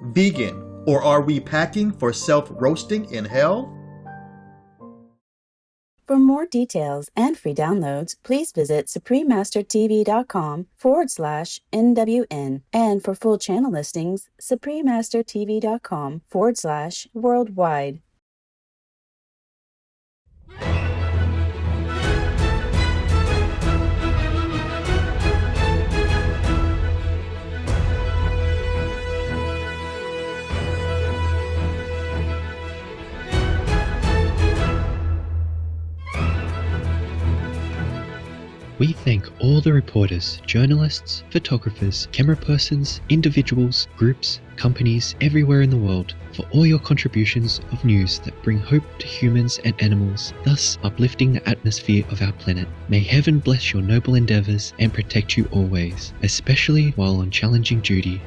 vegan, or are we packing for self-roasting in hell? For more details and free downloads, please visit suprememastertv.com/NWN. And for full channel listings, suprememastertv.com/worldwide. We thank all the reporters, journalists, photographers, camera persons, individuals, groups, companies everywhere in the world for all your contributions of news that bring hope to humans and animals, thus uplifting the atmosphere of our planet. May heaven bless your noble endeavors and protect you always, especially while on challenging duty.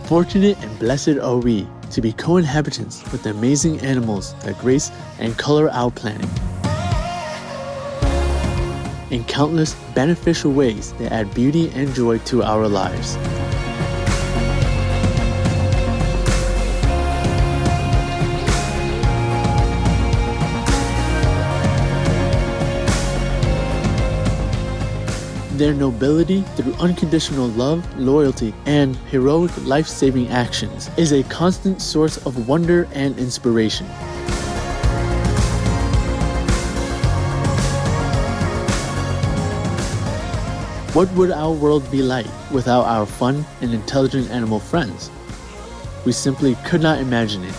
Fortunate and blessed are we to be co-inhabitants with the amazing animals that grace and color our planet. In countless beneficial ways, they add beauty and joy to our lives. Their nobility through unconditional love, loyalty, and heroic life-saving actions is a constant source of wonder and inspiration. What would our world be like without our fun and intelligent animal friends? We simply could not imagine it.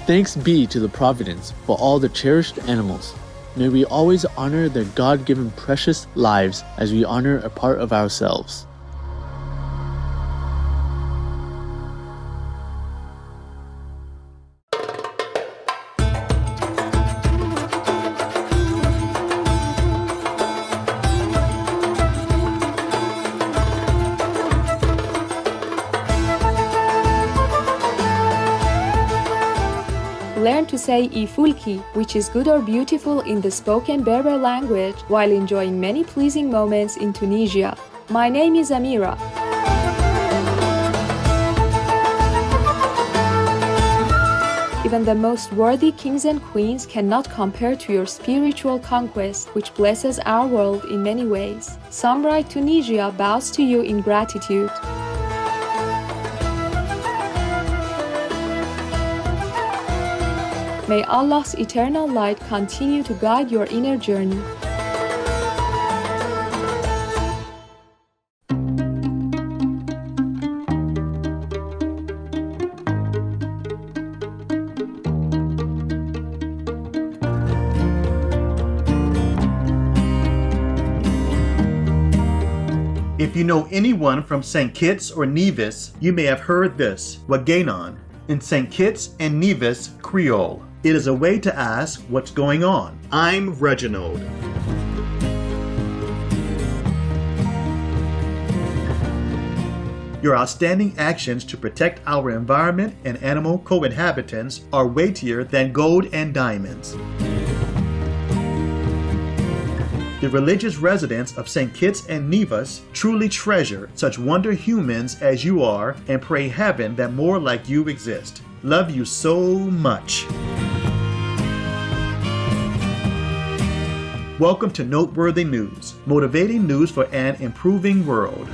Thanks be to the Providence for all the cherished animals. May we always honor their God-given precious lives as we honor a part of ourselves. Learn to say ifulki, which is good or beautiful in the spoken Berber language, while enjoying many pleasing moments in Tunisia. My name is Amira. Even the most worthy kings and queens cannot compare to your spiritual conquest, which blesses our world in many ways. Samurai Tunisia bows to you in gratitude. May Allah's eternal light continue to guide your inner journey. If you know anyone from St. Kitts or Nevis, you may have heard this, Waganon, in St. Kitts and Nevis Creole. It is a way to ask what's going on. I'm Reginald. Your outstanding actions to protect our environment and animal co-inhabitants are weightier than gold and diamonds. The religious residents of St. Kitts and Nevis truly treasure such wonder humans as you are and pray heaven that more like you exist. Love you so much. Welcome to Noteworthy News, motivating news for an improving world.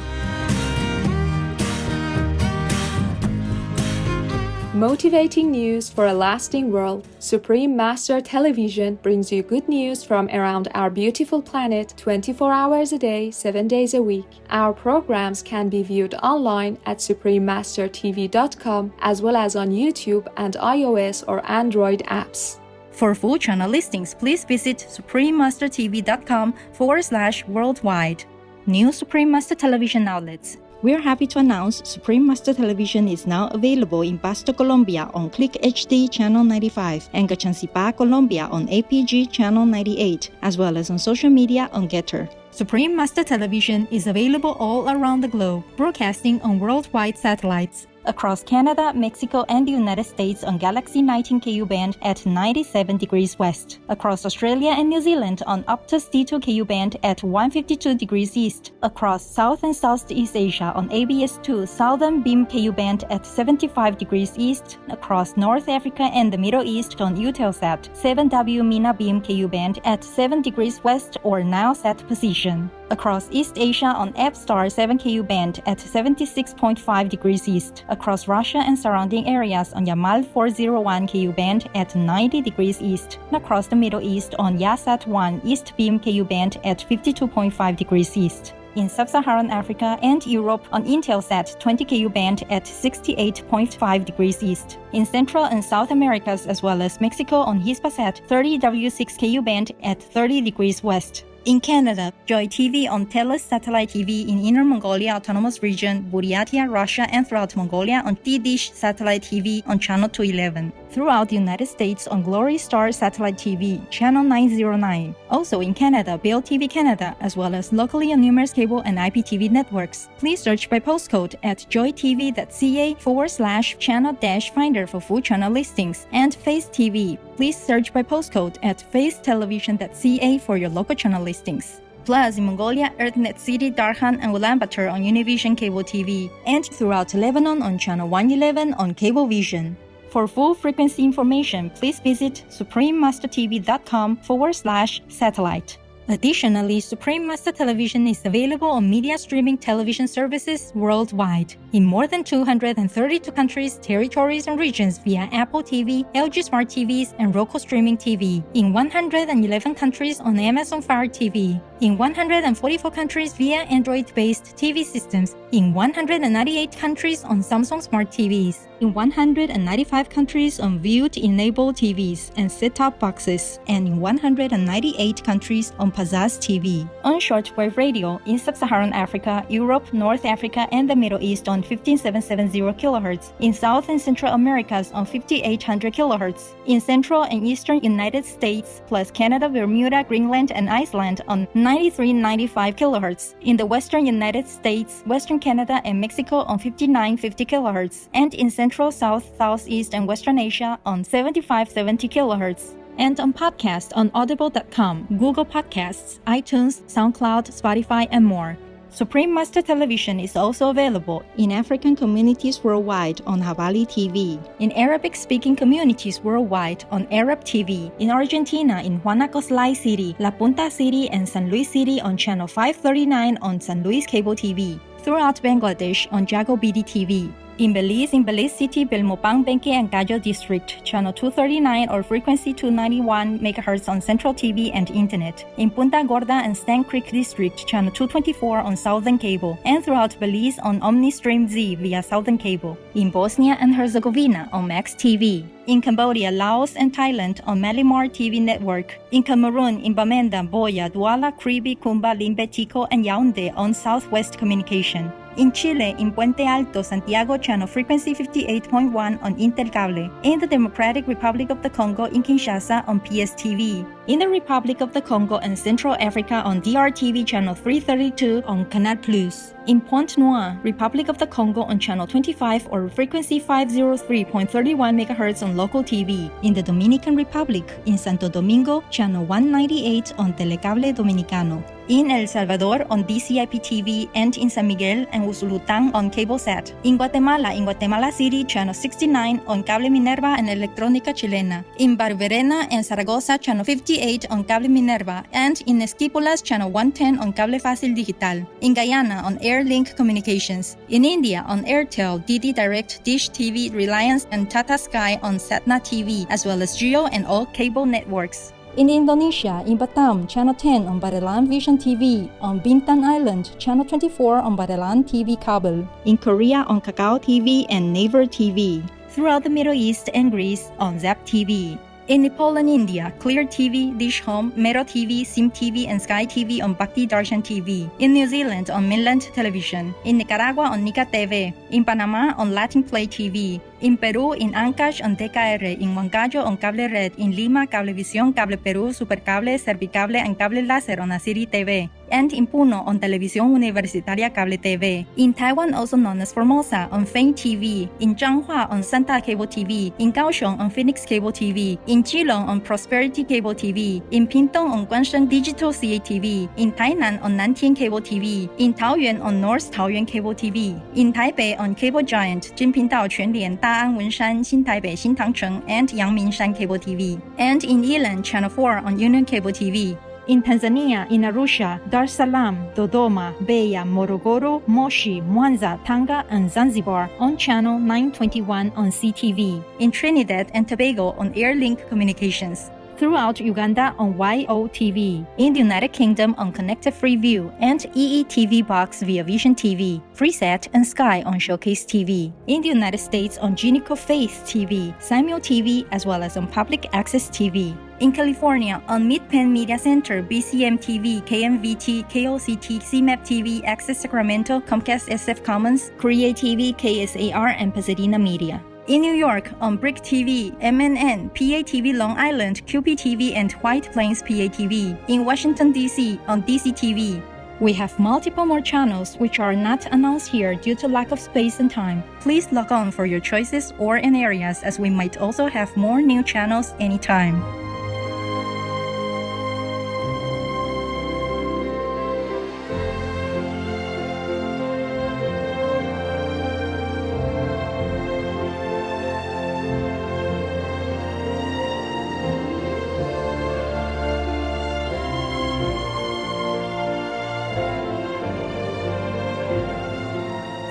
Motivating news for a lasting world. Supreme Master Television brings you good news from around our beautiful planet 24 hours a day, 7 days a week. Our programs can be viewed online at suprememastertv.com as well as on YouTube and iOS or Android apps. For full channel listings, please visit suprememastertv.com/worldwide. New Supreme Master Television outlets. We're happy to announce Supreme Master Television is now available in Pasto, Colombia on Click HD Channel 95 and Gachancipa, Colombia on APG Channel 98, as well as on social media on Getter. Supreme Master Television is available all around the globe, broadcasting on worldwide satellites. Across Canada, Mexico, and the United States on Galaxy 19 Ku band at 97 degrees west. Across Australia and New Zealand on Optus D2 Ku band at 152 degrees east. Across South and Southeast Asia on ABS2 Southern Beam Ku band at 75 degrees east. Across North Africa and the Middle East on Eutelsat 7W Mina Beam Ku band at 7 degrees west or now set position. Across East Asia on EPSTAR 7Ku band at 76.5 degrees east. Across Russia and surrounding areas on Yamal 401 Ku band at 90 degrees east. And across the Middle East on Yasat 1 East Beam Ku band at 52.5 degrees east. In Sub-Saharan Africa and Europe on Intelsat 20 Ku band at 68.5 degrees east. In Central and South Americas as well as Mexico on Hispasat 30W6 Ku band at 30 degrees west. In Canada, Joy TV on TELUS Satellite TV in Inner Mongolia Autonomous Region, Buryatia, Russia, and throughout Mongolia on T-Dish Satellite TV on Channel 211. Throughout the United States on Glory Star Satellite TV, Channel 909. Also in Canada, Bell TV Canada, as well as locally on numerous cable and IPTV networks. Please search by postcode at joytv.ca/channel-finder for full channel listings, and Face TV. Please search by postcode at facetelevision.ca for your local channel listings. Plus, in Mongolia, Earthnet City, Darkhan, and Ulaanbaatar on Univision Cable TV, and throughout Lebanon on Channel 111 on Cablevision. For full frequency information, please visit suprememastertv.com/satellite. Additionally, Supreme Master Television is available on media streaming television services worldwide in more than 232 countries, territories, and regions via Apple TV, LG Smart TVs, and Roku Streaming TV, in 111 countries on Amazon Fire TV, in 144 countries via Android-based TV systems, in 198 countries on Samsung Smart TVs, in 195 countries on Viewed-enabled TVs and set-top boxes, and in 198 countries on Pazaz TV. On shortwave radio in Sub-Saharan Africa, Europe, North Africa, and the Middle East on 15770 kHz, in South and Central Americas on 5800 kHz, in Central and Eastern United States, plus Canada, Bermuda, Greenland, and Iceland on 9395 kHz, in the Western United States, Western Canada, and Mexico on 5950 kHz, and in Central, South, Southeast, and Western Asia on 7570 kHz. And on podcast on audible.com, Google Podcasts, iTunes, SoundCloud, Spotify, and more. Supreme Master Television is also available in African communities worldwide on Habali TV, in Arabic-speaking communities worldwide on Arab TV, in Argentina in Guanacaste City, La Punta City, and San Luis City on Channel 539 on San Luis Cable TV, throughout Bangladesh on Jago BD TV. In Belize City, Belmopang, Benque, and Gallo District, Channel 239 or frequency 291 MHz on Central TV and Internet. In Punta Gorda and Stann Creek District, Channel 224 on Southern Cable, and throughout Belize on OmniStream Z via Southern Cable. In Bosnia and Herzegovina on Max TV. In Cambodia, Laos, and Thailand on Malimar TV Network. In Cameroon, in Bamenda, Boya, Douala, Kribi, Kumba, Limbe, Tico, and Yaoundé on Southwest Communication. In Chile, in Puente Alto, Santiago, channel frequency 58.1 on Intercable. In the Democratic Republic of the Congo, in Kinshasa on PSTV. In the Republic of the Congo and Central Africa on DRTV channel 332 on Canal Plus. In Pointe-Noire, Republic of the Congo on channel 25 or frequency 503.31 MHz on local TV. In the Dominican Republic, in Santo Domingo, channel 198 on Telecable Dominicano. In El Salvador on DCIP-TV, and in San Miguel and Usulután on CableSat. In Guatemala City, channel 69 on Cable Minerva and Electrónica Chilena. In Barberena and Zaragoza, channel 58 on Cable Minerva, and in Esquipulas, channel 110 on Cable Fácil Digital. In Guyana on Airlink Communications. In India on Airtel, DD Direct, Dish TV, Reliance, and Tata Sky on Satna TV, as well as Geo and all cable networks. In Indonesia, in Batam, Channel 10 on Barelang Vision TV, on Bintan Island, Channel 24 on Barelang TV Kabel, in Korea on Kakao TV and Naver TV, throughout the Middle East and Greece on Zap TV. In Nepal and India, Clear TV, Dish Home, Mero TV, Sim TV, and Sky TV on Bhakti Darshan TV. In New Zealand on Mainland Television. In Nicaragua on Nica TV. In Panama on Latin Play TV. In Peru, in Ancash on DKR, in Huancayo on Cable Red, in Lima, Cablevisión, Cable Perú, Supercable, Servicable, and Cable Láser on Asiri TV, and in Puno on Televisión Universitaria Cable TV. In Taiwan, also known as Formosa, on Fame TV, in Zhanghua on Santa Cable TV, in Kaohsiung on Phoenix Cable TV, in Keelung on Prosperity Cable TV, in Pingtung on Guangsheng Digital CATV, in Tainan on Nantian Cable TV, in Taoyuan on North Taoyuan Cable TV, in Taipei on Cable Giant, Jinpingdao Quanlian, Da'an Wenshan, Xintaipei Xintangcheng, and Yangmingshan Cable TV, and in Yilan, Channel 4 on Union Cable TV. In Tanzania, in Arusha, Dar es Salaam, Dodoma, Beya, Morogoro, Moshi, Mwanza, Tanga, and Zanzibar on Channel 921 on CTV. In Trinidad and Tobago on Airlink Communications. Throughout Uganda on YOTV. In the United Kingdom on Connected Freeview and EETV Box via Vision TV, Freesat and Sky on Showcase TV. In the United States on Genico Faith TV, Samuel TV, as well as on Public Access TV. In California, on Mid-Penn Media Center, BCM TV, KMVT, KOCT, CMAP TV, Access Sacramento, Comcast SF Commons, Korea TV, KSAR, and Pasadena Media. In New York, on Brick TV, MNN, PATV Long Island, QPTV, and White Plains PATV. In Washington, D.C., on DC TV. We have multiple more channels which are not announced here due to lack of space and time. Please log on for your choices or in areas, as we might also have more new channels anytime.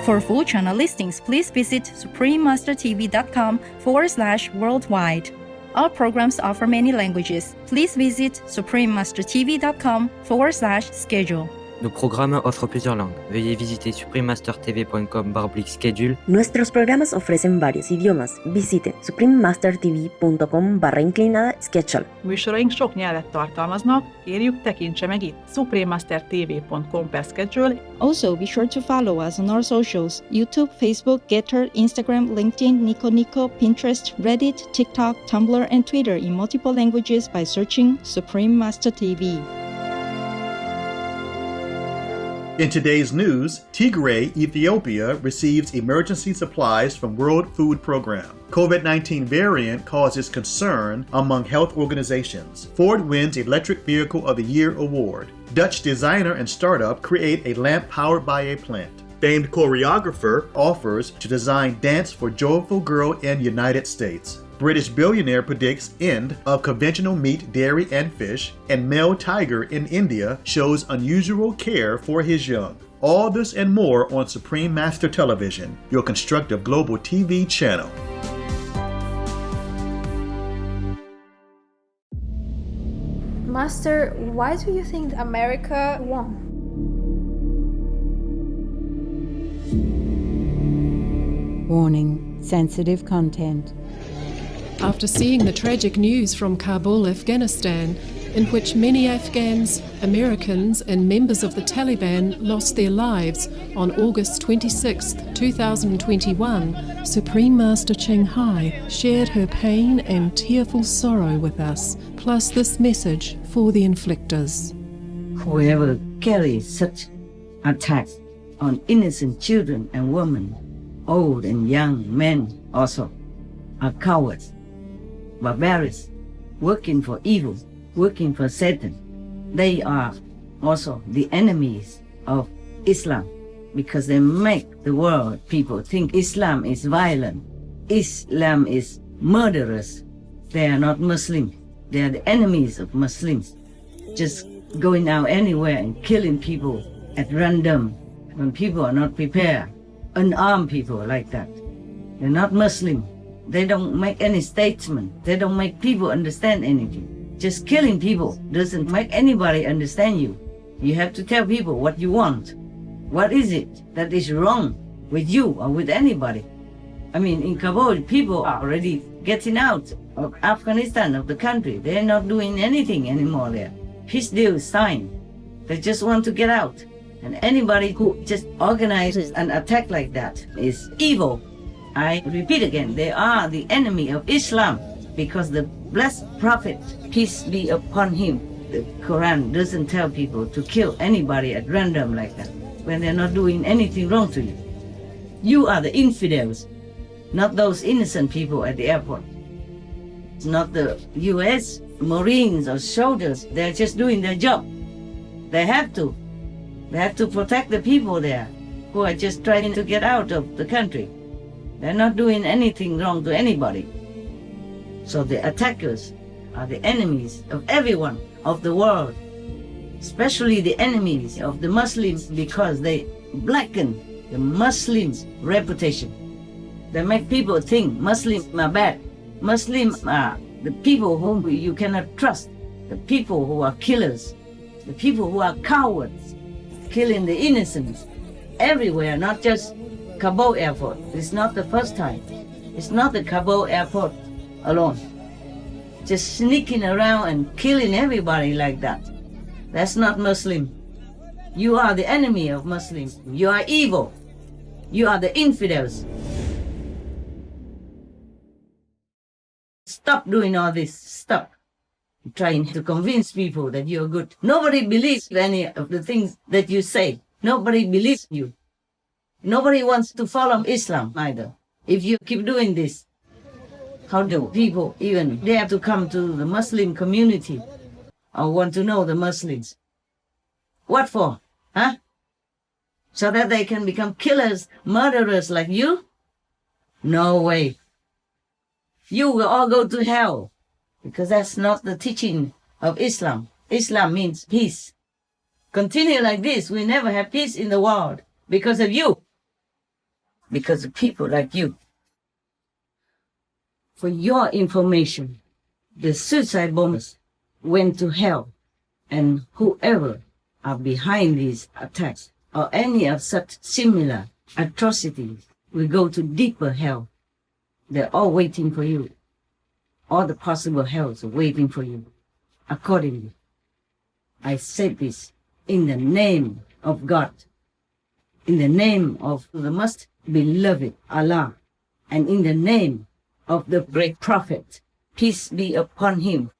For full channel listings, please visit suprememastertv.com/worldwide. All programs offer many languages. Please visit suprememastertv.com/schedule. Nos programas offrent plusieurs langues. Veuillez visiter suprememastertv.com/schedule. Nuestros programas ofrecen varios idiomas. Visite suprememastertv.com/schedule. Műsoraink sok nyelvet tartalmaznak, kérjük tekintse meg itt suprememastertv.com/schedule. Also, be sure to follow us on our socials: YouTube, Facebook, Getter, Instagram, LinkedIn, Nico, Pinterest, Reddit, TikTok, Tumblr, and Twitter in multiple languages by searching Supreme Master TV. In today's news, Tigray, Ethiopia receives emergency supplies from World Food Program. COVID-19 variant causes concern among health organizations. Ford wins Electric Vehicle of the Year award. Dutch designer and startup create a lamp powered by a plant. Famed choreographer offers to design dance for joyful girl in United States. British billionaire predicts end of conventional meat, dairy, and fish, and male tiger in India shows unusual care for his young. All this and more on Supreme Master Television, your constructive global TV channel. Master, why do you think America won? Warning: sensitive content. After seeing the tragic news from Kabul, Afghanistan, in which many Afghans, Americans, and members of the Taliban lost their lives on August 26, 2021, Supreme Master Ching Hai shared her pain and tearful sorrow with us, plus this message for the inflictors. Whoever carries such attacks on innocent children and women, old and young men also, are cowards, barbarians, working for evil, working for Satan. They are also the enemies of Islam because they make the world people think Islam is violent. Islam is murderous. They are not Muslims. They are the enemies of Muslims. Just going out anywhere and killing people at random when people are not prepared. Unarmed people like that. They're not Muslim. They don't make any statement. They don't make people understand anything. Just killing people doesn't make anybody understand you. You have to tell people what you want. What is it that is wrong with you or with anybody? I mean, in Kabul, people are already getting out of Afghanistan, of the country. They're not doing anything anymore there. Peace deal is signed. They just want to get out. And anybody who just organizes an attack like that is evil. I repeat again, they are the enemy of Islam because the blessed prophet, peace be upon him, the Quran doesn't tell people to kill anybody at random like that when they're not doing anything wrong to you. You are the infidels, not those innocent people at the airport. It's not the US Marines or soldiers. They're just doing their job. They have to. They have to protect the people there who are just trying to get out of the country. They're not doing anything wrong to anybody. So the attackers are the enemies of everyone of the world, especially the enemies of the Muslims because they blacken the Muslims' reputation. They make people think Muslims are bad. Muslims are the people whom you cannot trust, the people who are killers, the people who are cowards, killing the innocents everywhere, not just Kabul airport. It's not the first time. It's not the Kabul airport alone. Just sneaking around and killing everybody like that. That's not Muslim. You are the enemy of Muslims. You are evil. You are the infidels. Stop doing all this. Stop trying to convince people that you're good. Nobody believes any of the things that you say. Nobody believes you. Nobody wants to follow Islam either. If you keep doing this, how do people even dare to come to the Muslim community or want to know the Muslims? What for? Huh? So that they can become killers, murderers like you? No way. You will all go to hell because that's not the teaching of Islam. Islam means peace. Continue like this, we never have peace in the world because of you. Because of people like you. For your information, the suicide bombers went to hell, and whoever are behind these attacks or any of such similar atrocities will go to deeper hell. They're all waiting for you. All the possible hells are waiting for you. Accordingly, I say this in the name of God, in the name of the most beloved Allah, and in the name of the great prophet, peace be upon him,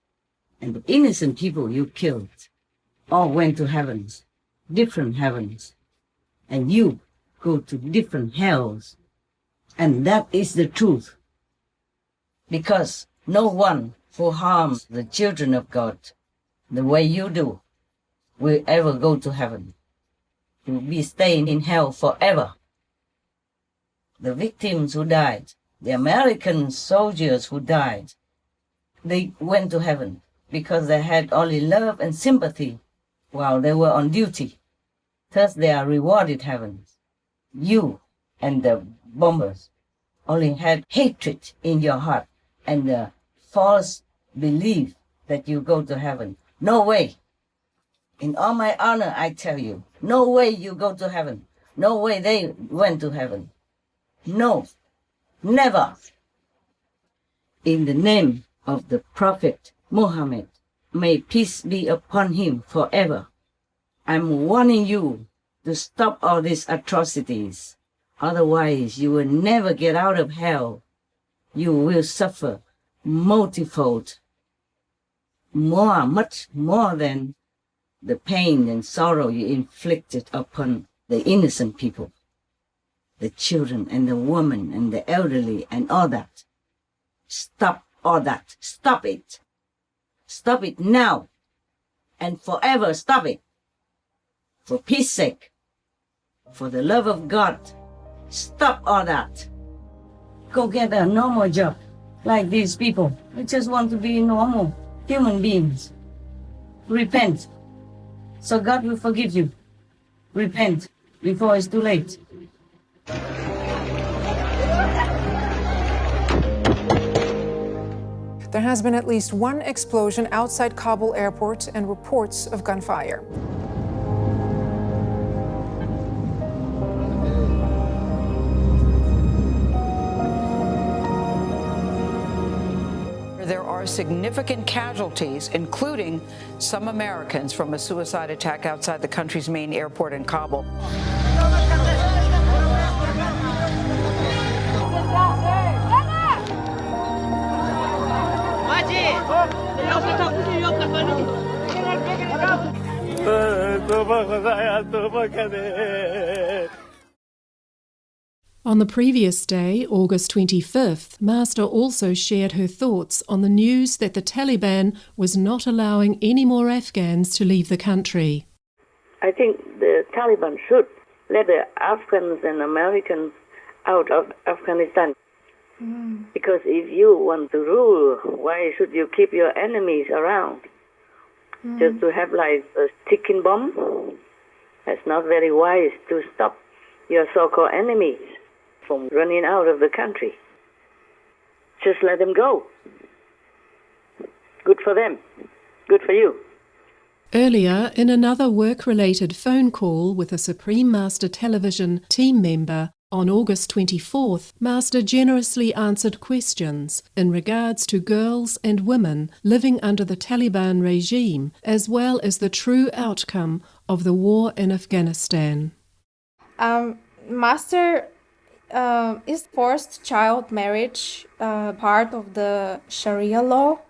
and the innocent people you killed all went to heavens, different heavens, and you go to different hells. And that is the truth. Because no one who harms the children of God the way you do will ever go to heaven. You will be staying in hell forever. The victims who died, the American soldiers who died, they went to heaven because they had only love and sympathy while they were on duty. Thus they are rewarded heaven. You and the bombers only had hatred in your heart and the false belief that you go to heaven. No way. In all my honor, I tell you, no way you go to heaven. No way they went to heaven. No, never. In the name of the Prophet Muhammad, may peace be upon him forever, I'm warning you to stop all these atrocities. Otherwise, you will never get out of hell. You will suffer multifold, much more than the pain and sorrow you inflicted upon the innocent people, the children and the women and the elderly and all that. Stop all that. Stop it. Stop it now and forever. Stop it. For peace sake, for the love of God, stop all that. Go get a normal job like these people. I just want to be normal human beings. Repent, so God will forgive you. Repent before it's too late. There has been at least one explosion outside Kabul airport and reports of gunfire. There are significant casualties, including some Americans, from a suicide attack outside the country's main airport in Kabul. On the previous day, August 25th, Master also shared her thoughts on the news that the Taliban was not allowing any more Afghans to leave the country. I think the Taliban should let the Afghans and Americans out of Afghanistan. Because if you want to rule, why should you keep your enemies around? Just to have like a ticking bomb? That's not very wise to stop your so-called enemies from running out of the country. Just let them go. Good for them. Good for you. Earlier, in another work-related phone call with a Supreme Master Television team member, on August 24th, Master generously answered questions in regards to girls and women living under the Taliban regime, as well as the true outcome of the war in Afghanistan. Master, is forced child marriage part of the Sharia law?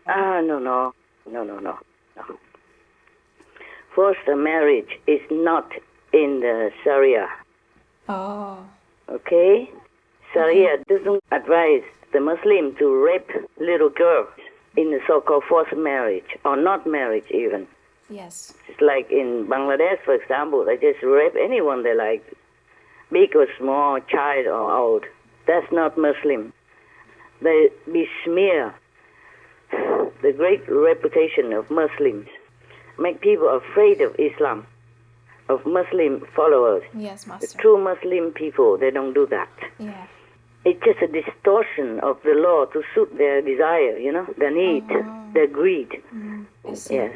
No. Forced marriage is not in the Sharia. Oh. Okay? Sharia doesn't advise the Muslim to rape little girls in the so-called forced marriage, or not marriage even. Yes. It's like in Bangladesh, for example, they just rape anyone they like, big or small, child or old. That's not Muslim. They besmear the great reputation of Muslims, make people afraid of Islam, of Muslim followers. Yes, Master. The true Muslim people, they don't do that. Yeah. It's just a distortion of the law to suit their desire, their need, their greed. Yes. Yeah.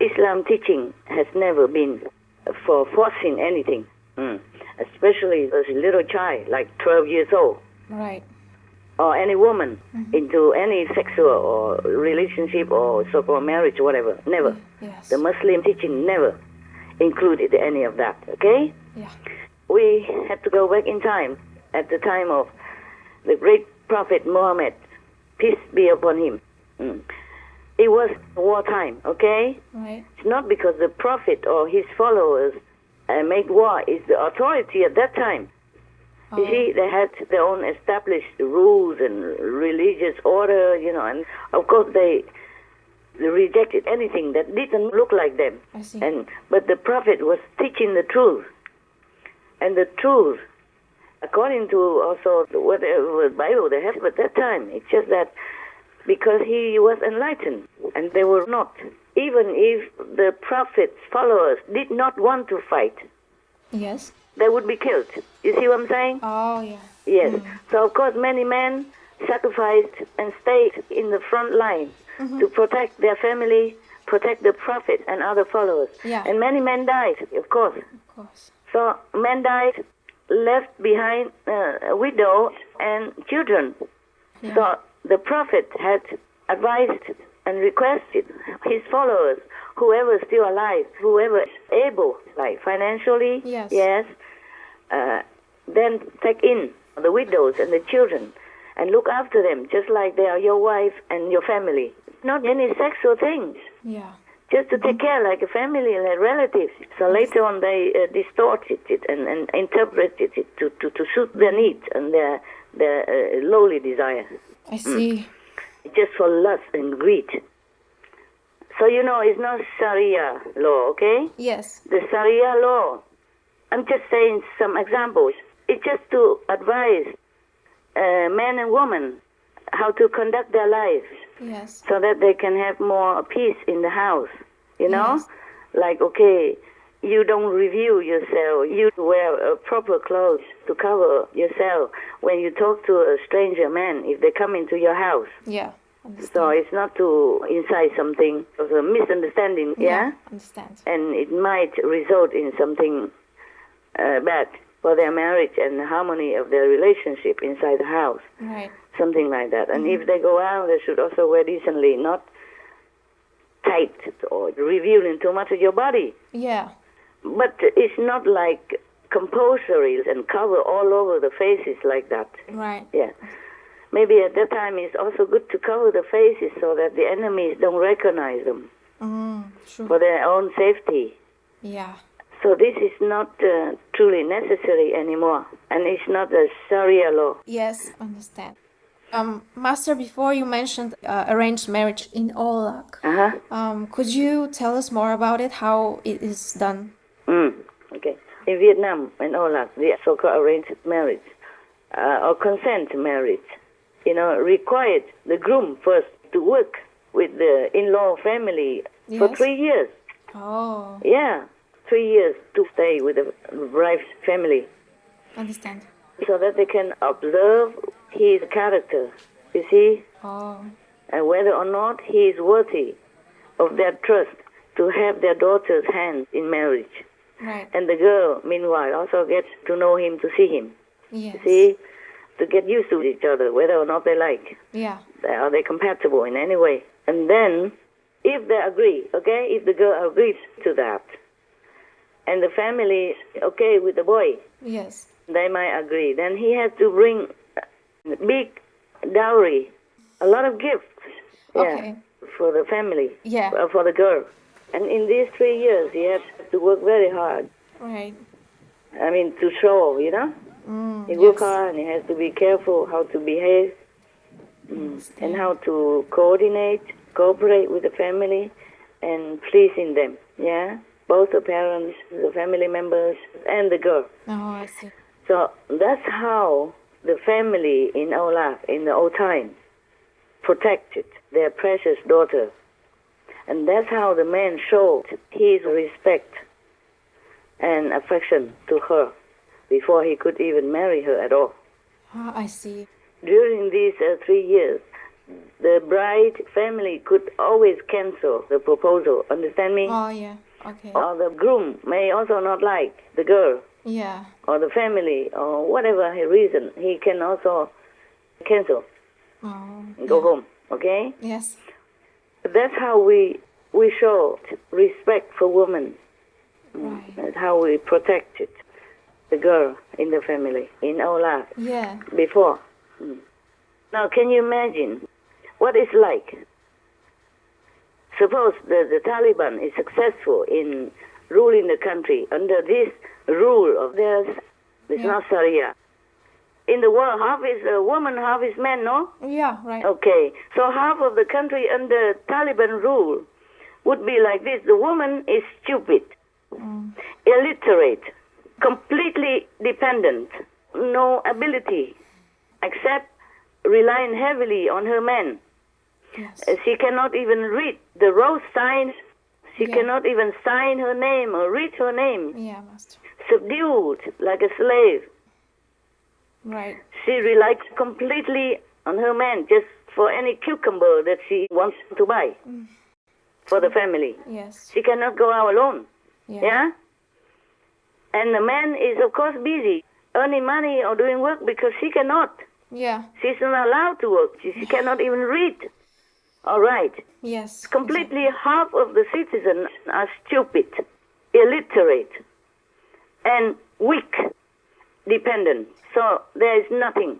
Islam teaching has never been for forcing anything, especially as a little child, like 12 years old. Right. Or any woman into any sexual or relationship or so-called marriage or whatever. Never. Yes. The Muslim teaching never included any of that, okay? Yeah. We had to go back in time, at the time of the great Prophet Muhammad, peace be upon him. It was wartime, okay? Right. It's not because the Prophet or his followers made war. It's the authority at that time. You see, they had their own established rules and religious order, and of course they rejected anything that didn't look like them. I see. But the Prophet was teaching the truth. And the truth, according to also whatever Bible they had at that time, it's just that because he was enlightened and they were not. Even if the Prophet's followers did not want to fight, yes, they would be killed. You see what I'm saying? Oh, yeah. Yes. So, of course, many men sacrificed and stayed in the front line to protect their family, protect the Prophet and other followers. Yeah. And many men died, of course. Of course. So, men died, left behind a widow and children. Yeah. So, the Prophet had advised and requested his followers, whoever is still alive, whoever is able, like financially, yes, then take in the widows and the children and look after them just like they are your wife and your family. Not any sexual things. Yeah. Just to take care like a family, like relatives. So later on they distorted it and interpreted it to suit their needs and their lowly desires. I see. Just for lust and greed. So, it's not Sharia law, okay? Yes. The Sharia law, I'm just saying some examples. It's just to advise men and women how to conduct their lives. Yes. So that they can have more peace in the house, Yes. Like, okay, you don't review yourself. You wear proper clothes to cover yourself when you talk to a stranger man if they come into your house. Yeah. So it's not to incite something of a misunderstanding, yeah? Understand. And it might result in something bad for their marriage and the harmony of their relationship inside the house. Right. Something like that. And if they go out, they should also wear decently, not tight or revealing too much of your body. Yeah. But it's not like compulsory and cover all over the faces like that. Right. Yeah. Maybe at that time it's also good to cover the faces so that the enemies don't recognize them True. for their own safety. Yeah. So this is not truly necessary anymore, and it's not a Sharia law. Yes, understand. Master, before you mentioned arranged marriage in Olak. Could you tell us more about it, how it is done? Okay. In Vietnam and Olak, the so-called arranged marriage or consent marriage, required the groom first to work with the in-law family for 3 years. Oh. Yeah, 3 years to stay with the bride's family. Understand. So that they can observe his character, you see, and whether or not he is worthy of their trust to have their daughter's hand in marriage. Right. And the girl, meanwhile, also gets to know him, to see him. Yes. See, to get used to each other, whether or not they like. Yeah. Are they compatible in any way? And then, if they agree, okay, if the girl agrees to that, and the family is okay with the boy, yes, they might agree. Then he has to bring big dowry, a lot of gifts, for the family, for the girl. And in these 3 years, he has to work very hard. Right. I mean, to show, he work hard, and he has to be careful how to behave, and how to cooperate with the family, and pleasing them. Yeah, both the parents, the family members, and the girl. Oh, I see. So that's how the family in Olaf in the old time protected their precious daughter. And that's how the man showed his respect and affection to her before he could even marry her at all. Oh, I see. During these 3 years, the bride family could always cancel the proposal. Understand me? Oh, yeah. Okay. Or the groom may also not like the girl. Yeah. Or the family, or whatever reason, he can also cancel and go home. Okay? Yes. That's how we show respect for women. Right. That's how we protected the girl in the family, in our life. Yeah. Before. Now, can you imagine what it's like? Suppose the Taliban is successful in ruling the country under this rule of theirs. It's not Sharia. In the world, half is a woman, half is man, no? Yeah, right. Okay. So half of the country under Taliban rule would be like this. The woman is stupid, illiterate, completely dependent, no ability, except relying heavily on her man. Yes. She cannot even read the road signs. She cannot even sign her name or read her name. Yeah, master. Subdued like a slave. Right. She relies completely on her man just for any cucumber that she wants to buy for the family. Yes. She cannot go out alone. Yeah. And the man is, of course, busy earning money or doing work because she cannot. Yeah. She's not allowed to work. She cannot even read. All right. Yes. Completely half of the citizens are stupid, illiterate, and weak, dependent. So there is nothing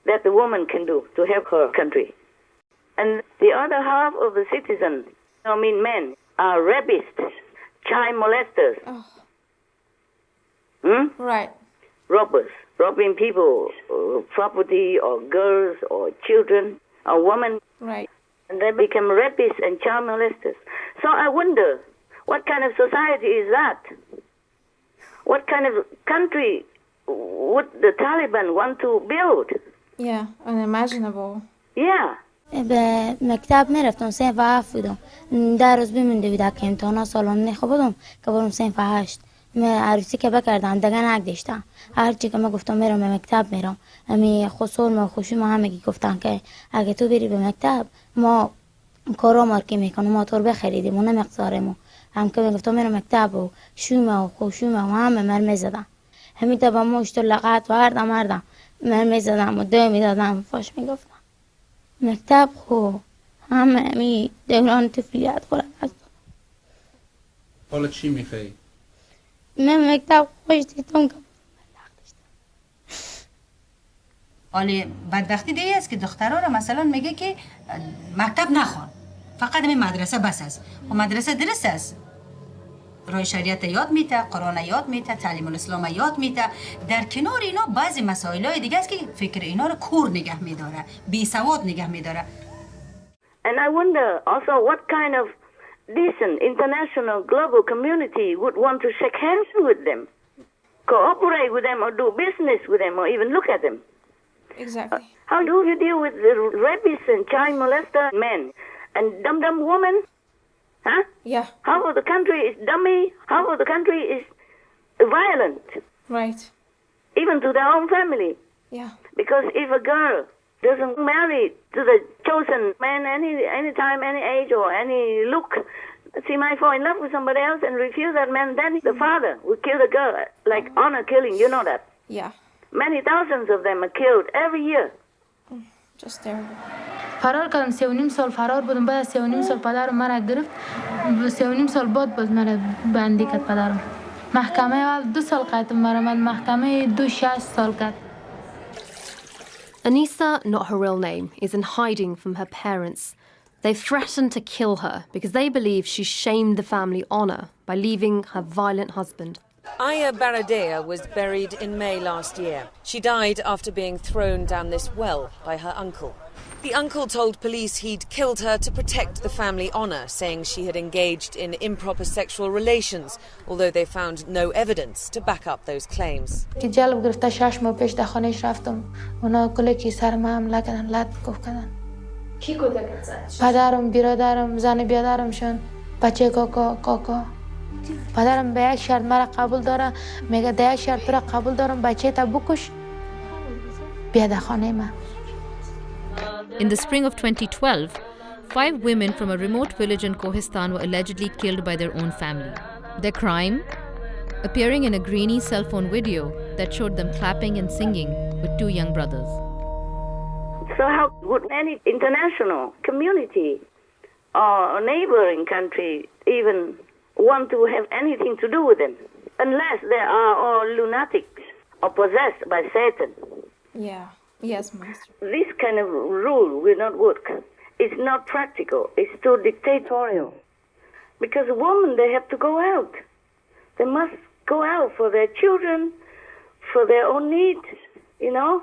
that the woman can do to help her country. And the other half of the citizens, men, are rapists, child molesters. Right. Robbers, robbing people, property, or girls, or children, or women. Right. And they become rapists and child molesters. So I wonder, what kind of society is that? What kind of country would the Taliban want to build? Yeah, unimaginable. Yeah. به مکتب میرفتم صنف 7 بودم 10 روز بمونده بود که امتحانا سالانه خوابم که برم صنف 8 من عروسی که بکردم دگه نگداشتم هرچی که من گفتم میرم به مکتب میرم امی خسول ما خوشی ما همگی گفتن که اگه تو بری به مکتب ما کارا مارکی میکنم موتور بخریدیم و نمقدارمو هم که گفتم میرم مکتب و شومه و خوشومه و همه مرمه زدن همین تا با مشت و لغت و هردم من میزدم و دو میدادم فاش میگفتم مکتب خوب همه می دوران طفولیت خورد از حالا چی میخوایی؟ من مکتب خوش دیدم که ولی بدبختی دیگه است که دخترها رو مثلا میگه که مکتب نخوان فقط همین مدرسه بس است و مدرسه درست است رای شریعت یاد میته قرآن یاد میته تعلیم الاسلام یاد میته در کنار اینا بعضی مسائل دیگه است که فکر اینا رو کور نگه میداره بی سواد نگه میداره. And I wonder also what kind of decent international global community would want to shake hands with them, cooperate with them, or do business with them, or even look at them. Exactly. How do you deal with the rapists and child molester men and dumb women? Huh? Yeah. Half of the country is dummy, half of the country is violent. Right. Even to their own family. Yeah. Because if a girl doesn't marry to the chosen man any time, any age, or any look, she might fall in love with somebody else and refuse that man, then the father will kill the girl, like honor killing, you know that. Yeah. Many thousands of them are killed every year. Just terrible. فرار کردم 3.5 سال فرار بودم بعد از 3.5 سال پدرم مرا گرفت 3.5 سال بعد باز مرا بندی کرد پدرم محکمه اول 2 سال قید مرا محکمه 6 سال کرد. Anissa, not her real name, is in hiding from her parents. They've threatened to kill her because they believe she shamed the family honour by leaving her violent husband. Aya Baradea was buried in May last year. She died after being thrown down this well by her uncle. The uncle told police he'd killed her to protect the family honour, saying she had engaged in improper sexual relations, although they found no evidence to back up those claims. که جلب گرفته 6 ماه پیش در خانهش رفتم اونا کلی که سر ما حمله کردن لط گفت کردن. کی کودک زد؟ پدرم برادرم زن بیادرمشون بچه کاکا پدرم به یک شرط مرا قبول داره میگه ده یک شرط را قبول دارم بچه تا بکش بیا در خانه من. In the spring of 2012, 5 women from a remote village in Kohistan were allegedly killed by their own family. Their crime? Appearing in a grainy cell phone video that showed them clapping and singing with 2 young brothers. So how would any international community or neighboring country even want to have anything to do with them? Unless they are all lunatics or possessed by Satan. Yeah. Yes, Master. This kind of rule will not work. It's not practical. It's too dictatorial. Because women, they have to go out. They must go out for their children, for their own needs, you know,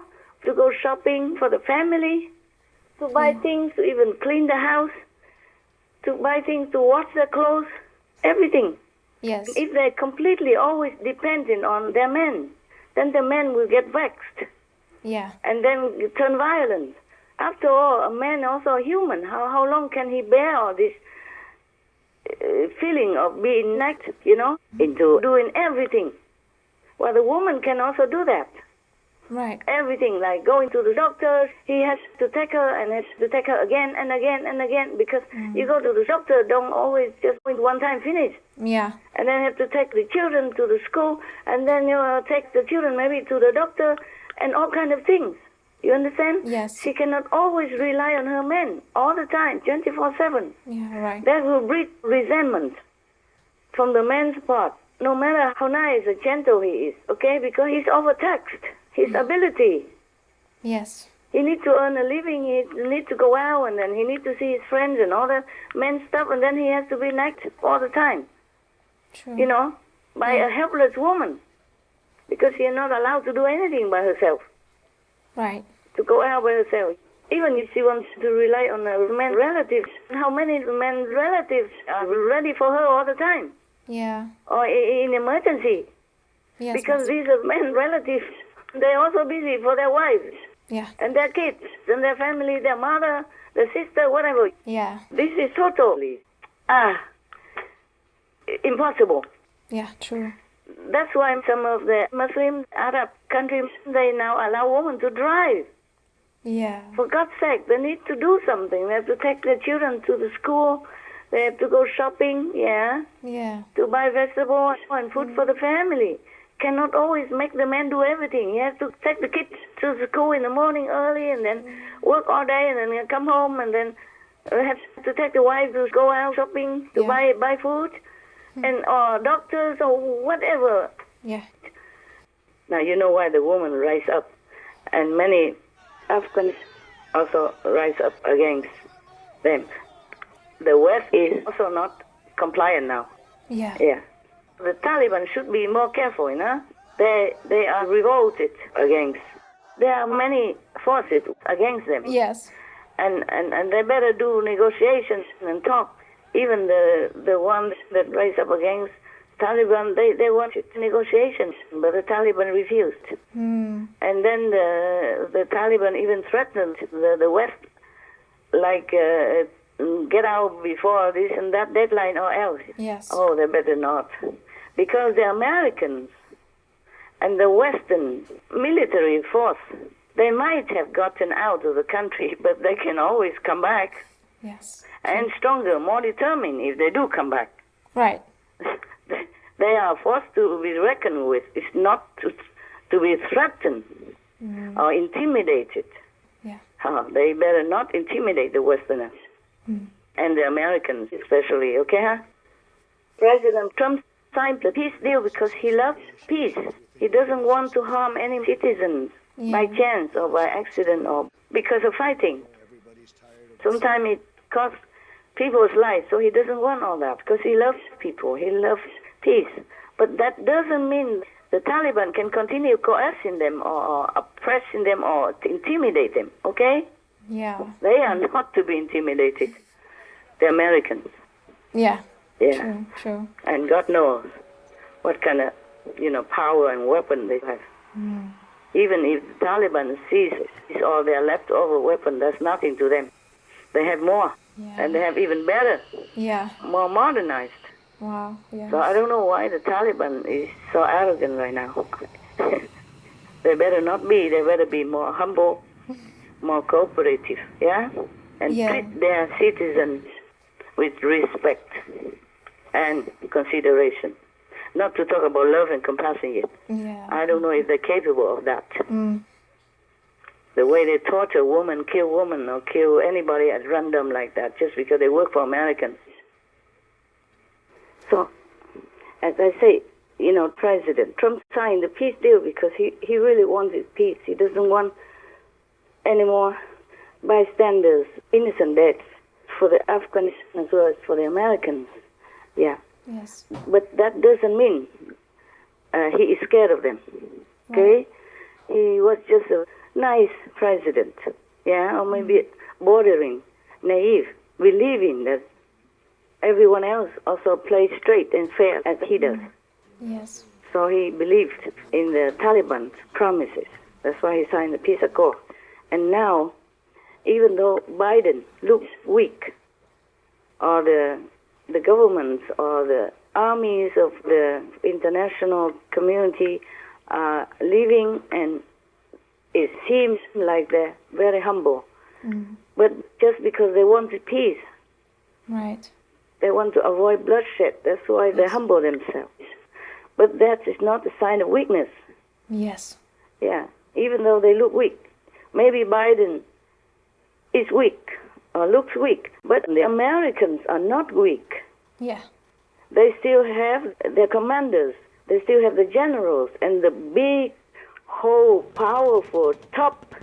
to go shopping for the family, to buy things, to even clean the house, to buy things, to wash their clothes, everything. Yes. If they're completely always dependent on their men, then the men will get vexed. Yeah. And then turn violent. After all, a man also a human. How long can he bear all this feeling of being naked, you know, into doing everything? Well, the woman can also do that. Right. Everything, like going to the doctor, he has to take her and has to take her again and again and again because you go to the doctor, don't always just with one time finish. Yeah. And then have to take the children to the school and then you take the children maybe to the doctor and all kind of things. You understand? Yes. She cannot always rely on her men all the time, 24/7. Yeah, right. That will breed resentment from the man's part, no matter how nice or gentle he is, okay? Because he's overtaxed. His ability. Yes. He needs to earn a living, he needs to go out, and then he needs to see his friends and all that men stuff, and then he has to be naked all the time. True. You know, by a helpless woman. Because she is not allowed to do anything by herself. Right. To go out by herself. Even if she wants to rely on her men relatives, how many men's relatives are ready for her all the time? Yeah. Or in emergency. Yes, because Master. these are men relatives. They're also busy for their wives. Yeah. And their kids, and their family, their mother, their sister, whatever. Yeah. This is totally impossible. Yeah, true. That's why some of the Muslim Arab countries, they now allow women to drive. Yeah. For God's sake, they need to do something. They have to take their children to the school. They have to go shopping, Yeah. to buy vegetables and food for the family. cannot always make the man do everything. He has to take the kids to school in the morning early and then work all day and then come home and then have to take the wife to go out shopping to buy food and or doctors or whatever. Yeah. Now you know why the woman rise up, and many Afghans also rise up against them. The West is also not compliant now. Yeah. Yeah. The Taliban should be more careful, you know. They are revolted against. There are many forces against them. Yes. And they better do negotiations and talk. Even the ones that rise up against Taliban, they wanted negotiations, but the Taliban refused. Mm. And then the Taliban even threatened the West, like get out before this and that deadline or else. Yes. Oh, they better not. Because the Americans and the Western military force, they might have gotten out of the country, but they can always come back. Yes. And stronger, more determined if they do come back. Right. They are forced to be reckoned with. It's not to be threatened or intimidated. Yeah. They better not intimidate the Westerners and the Americans especially, okay? Huh? President Trump signed the peace deal because he loves peace. He doesn't want to harm any citizens by chance or by accident or because of fighting. Sometimes it costs people's lives, so he doesn't want all that because he loves people. He loves peace. But that doesn't mean the Taliban can continue coercing them or oppressing them or to intimidate them, okay? Yeah. They are not to be intimidated. The Americans. Yeah. Yeah. True. And God knows what kind of, power and weapon they have. Mm. Even if the Taliban seizes all their leftover weapon, that's nothing to them. They have more. Yeah. And they have even better. Yeah. More modernized. Wow. Yeah. So I don't know why the Taliban is so arrogant right now. They better not be. They better be more humble, more cooperative, yeah? And treat their citizens with respect and consideration. Not to talk about love and compassion yet. Yeah. I don't know if they're capable of that. Mm. The way they torture women, kill women, or kill anybody at random like that just because they work for Americans. So, as I say, President Trump signed the peace deal because he really wanted peace. He doesn't want any more bystanders, innocent deaths for the Afghans as well as for the Americans. Yeah. Yes. But that doesn't mean he is scared of them. Okay? He was just a nice president. Yeah? Or maybe bordering naive, believing that everyone else also plays straight and fair as he does. Yes. So he believed in the Taliban's promises. That's why he signed the peace accord. And now, even though Biden looks weak, or the governments or the armies of the international community are leaving, and it seems like they're very humble. Mm. But just because they wanted peace, right? They want to avoid bloodshed. That's why they humble themselves. But that is not a sign of weakness. Yes. Yeah, even though they look weak. Maybe Biden is weak or looks weak, but the Americans are not weak. Yeah. They still have their commanders. They still have the generals and the big, whole, powerful, top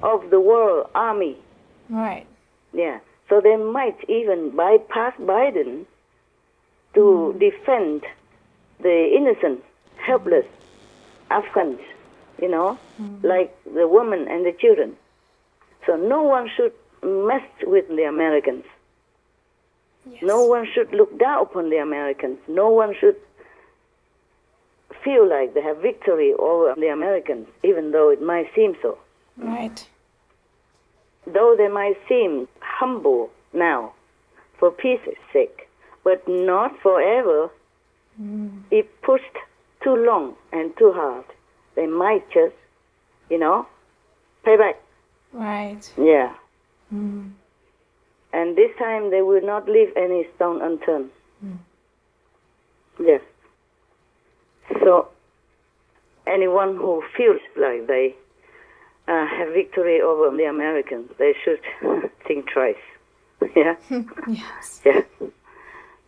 of the world army. Right. Yeah. So they might even bypass Biden to defend the innocent, helpless Afghans, like the women and the children. So no one should mess with the Americans. Yes. No one should look down upon the Americans. No one should feel like they have victory over the Americans, even though it might seem so. Right. Though they might seem humble now, for peace's sake, but not forever. If pushed too long and too hard, they might just, pay back. Right. Yeah. Mm. And this time they will not leave any stone unturned. Yes. So anyone who feels like they have victory over the Americans, they should think twice. Yeah? Yes. Yeah.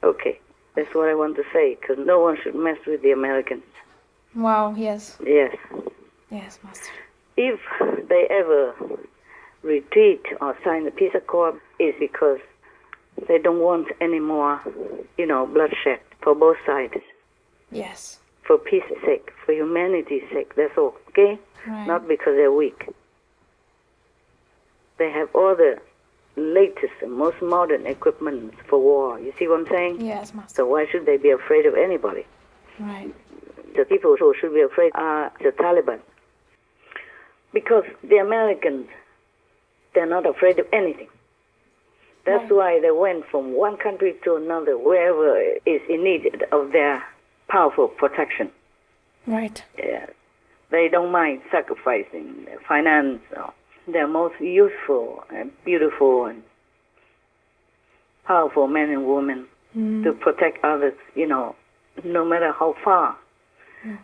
Okay. That's what I want to say, because no one should mess with the Americans. Wow, yes. Yes. Yes, Master. If they ever retreat or sign a peace accord, it's because they don't want any more, bloodshed for both sides. Yes. For peace sake, for humanity's sake, that's all, okay? Right. Not because they're weak. They have all the latest and most modern equipment for war. You see what I'm saying? Yes, Master. So why should they be afraid of anybody? Right. The people who should be afraid are the Taliban. Because the Americans, they're not afraid of anything. That's why they went from one country to another, wherever is in need of their powerful protection. Right. Yeah. They don't mind sacrificing their finance, or their most useful and beautiful and powerful men and women to protect others, no matter how far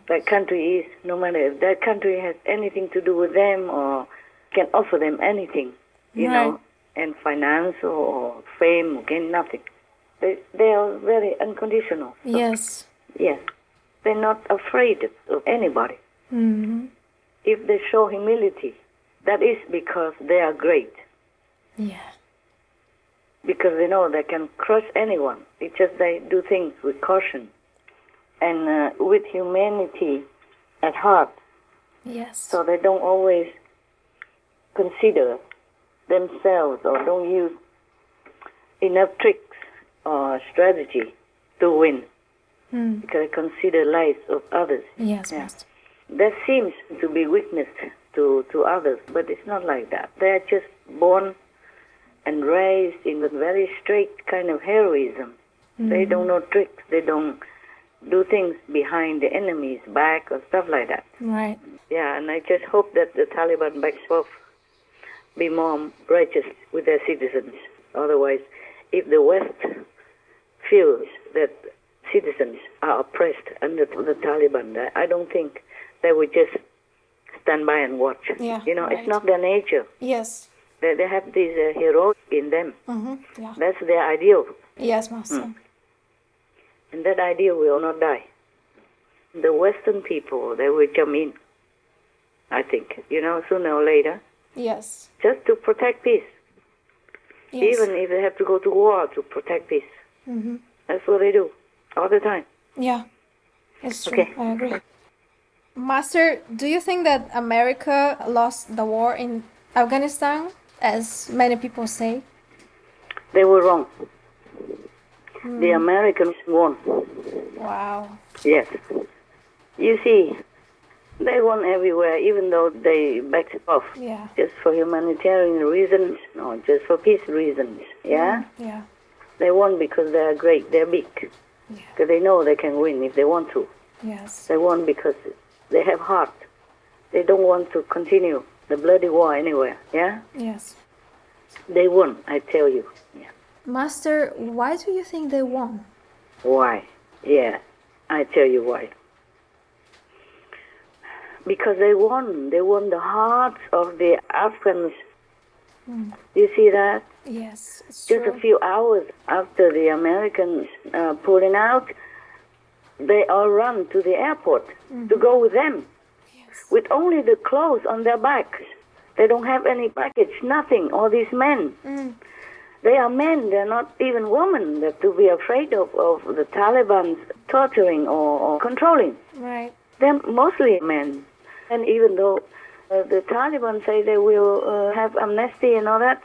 that country is, no matter if that country has anything to do with them or can offer them anything, you know, and finance or fame, again, nothing. They are very unconditional. So, Yes. yes. They're not afraid of anybody. Mm-hmm. If they show humility, that is because they are great. Yeah. Because they know they can crush anyone. It's just they do things with caution and with humanity at heart. Yes. So they don't always consider themselves or don't use enough tricks or strategy to win. Because they consider lives of others. Yes, Master. That seems to be weakness to others, but it's not like that. They are just born and raised in a very straight kind of heroism. They don't know tricks. They don't do things behind the enemy's back or stuff like that. Right. Yeah, and I just hope that the Taliban backs off, be more righteous with their citizens. Otherwise, if the West feels that citizens are oppressed under the Taliban, I don't think they would just stand by and watch. Yeah, It's not their nature. Yes. They have this heroic in them. Mm-hmm. Yeah. That's their ideal. Yes, Master. And that ideal will not die. The Western people, they will jump in, I think, sooner or later, Yes. just to protect peace. Yes. Even if they have to go to war to protect peace. Mm-hmm. That's what they do, all the time. Yeah. It's true. Okay. I agree. Master, do you think that America lost the war in Afghanistan, as many people say? They were wrong. The Americans won. Wow. Yes. You see, they won everywhere, even though they backed off. Yeah. Just for humanitarian reasons, or just for peace reasons. Yeah? Yeah. They won because they are great, they're big. Because they know they can win if they want to. Yes. They won because they have heart. They don't want to continue the bloody war anywhere. Yeah? Yes. They won, I tell you. Yeah. Master, why do you think they won? Why? Yeah, I tell you why. Because they won. They won the hearts of the Afghans. You see that? Yes, it's Just true. a few hours after the Americans pulling out, they all run to the airport to go with them. With only the clothes on their backs. They don't have any baggage, nothing, all these men. They are men, they're not even women that to be afraid of the Taliban torturing or controlling. Right. They're mostly men. And even though the Taliban say they will have amnesty and all that,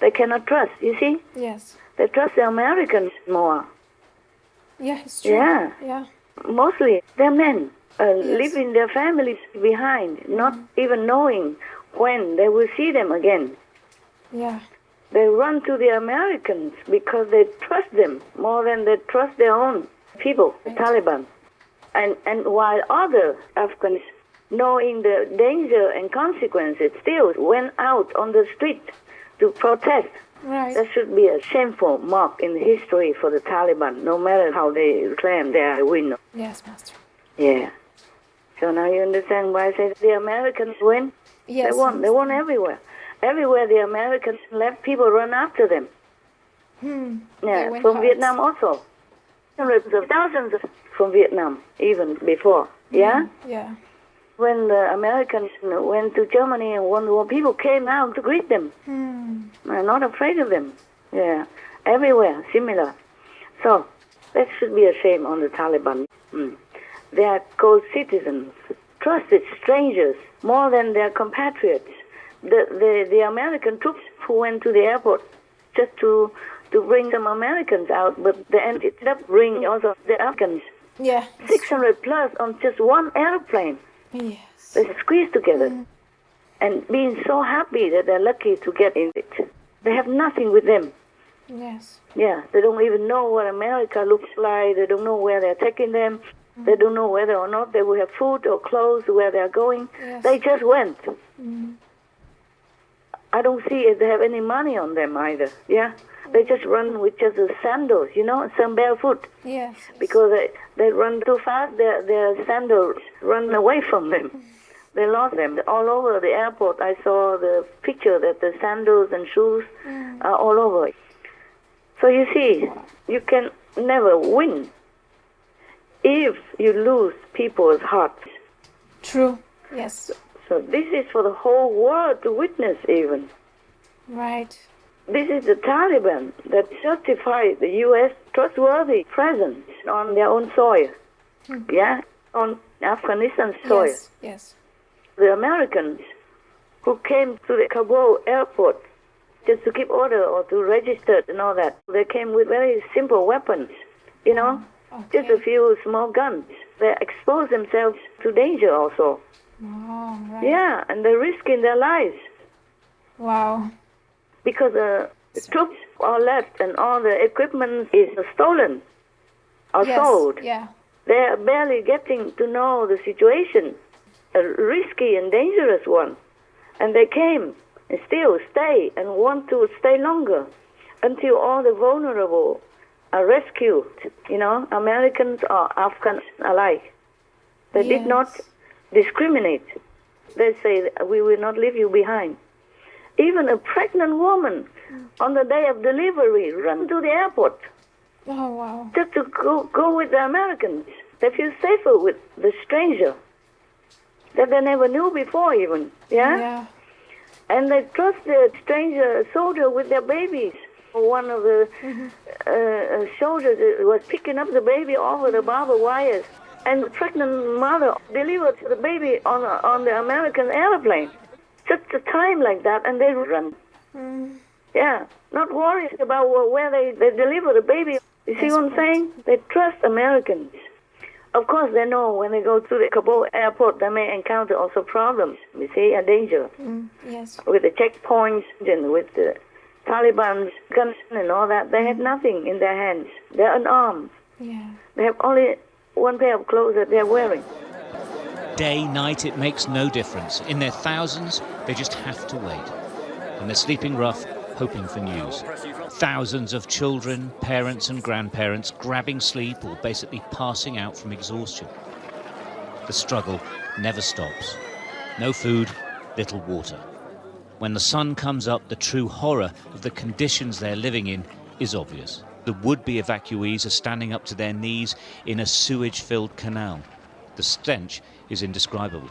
they cannot trust, you see? Yes. They trust the Americans more. Yeah, it's true. Yeah. Yeah. Mostly, they're men, leaving their families behind, not even knowing when they will see them again. Yeah. They run to the Americans because they trust them more than they trust their own people, the Taliban. And while other Afghans, knowing the danger and consequences, still went out on the street to protest. Right. That should be a shameful mark in history for the Taliban, no matter how they claim they are a winner. Yes, Master. Yeah. So now you understand why I say the Americans win? Yes, They won. They won everywhere. Everywhere the Americans left, people run after them. Yeah, win from hearts. Vietnam also. Hundreds of thousands from Vietnam, even before. Yeah? Yeah. When the Americans went to Germany and won the war, people came out to greet them. They're not afraid of them. Yeah. Everywhere, similar. So, that should be a shame on the Taliban. They are called citizens, trusted strangers, more than their compatriots. The American troops who went to the airport just to bring some Americans out, but they ended up bringing also the Afghans. Yeah. 600 plus on just one airplane. Yes. They squeezed together. And being so happy that they're lucky to get in it. They have nothing with them. Yes. Yeah, they don't even know what America looks like. They don't know where they're taking them. They don't know whether or not they will have food or clothes where they're going. Yes. They just went. I don't see if they have any money on them either. Yeah, they just run with just the sandals, some barefoot. Yes. Because they run too fast, their sandals run away from them. They lost them all over the airport. I saw the picture that the sandals and shoes are all over. So you see, you can never win if you lose people's hearts. True. Yes. So this is for the whole world to witness even. Right. This is the Taliban that justified the U.S. trustworthy presence on their own soil. Yeah, on Afghanistan soil. Yes. Yes. The Americans who came to the Kabul airport just to keep order or to register and all that, they came with very simple weapons, just a few small guns. They expose themselves to danger also. Oh, right. Yeah, and they're risking their lives. Wow. Because the troops are left and all the equipment is stolen or sold. Yeah. They are barely getting to know the situation, a risky and dangerous one. And they came and still stay and want to stay longer until all the vulnerable are rescued, Americans or Afghans alike. They did not discriminate. They say, we will not leave you behind. Even a pregnant woman on the day of delivery ran to the airport. Oh, wow. Just to go with the Americans. They feel safer with the stranger that they never knew before even. Yeah? And they trust the stranger soldier with their babies. One of the soldiers was picking up the baby over the barbed wires. And the pregnant mother delivered the baby on the American airplane. Just a time like that, and they run. Yeah, not worried about where they deliver the baby. You see what I'm saying? They trust Americans. Of course, they know when they go to the Kabul airport, they may encounter also problems, you see, a danger. Yes. With the checkpoints and with the Taliban's guns and all that. They have nothing in their hands. They're unarmed. Yeah. They have only one pair of clothes that they're wearing. Day, night, it makes no difference. In their thousands, they just have to wait. And they're sleeping rough, hoping for news. Thousands of children, parents and grandparents grabbing sleep or basically passing out from exhaustion. The struggle never stops. No food, little water. When the sun comes up, the true horror of the conditions they're living in is obvious. The would-be evacuees are standing up to their knees in a sewage-filled canal. The stench is indescribable.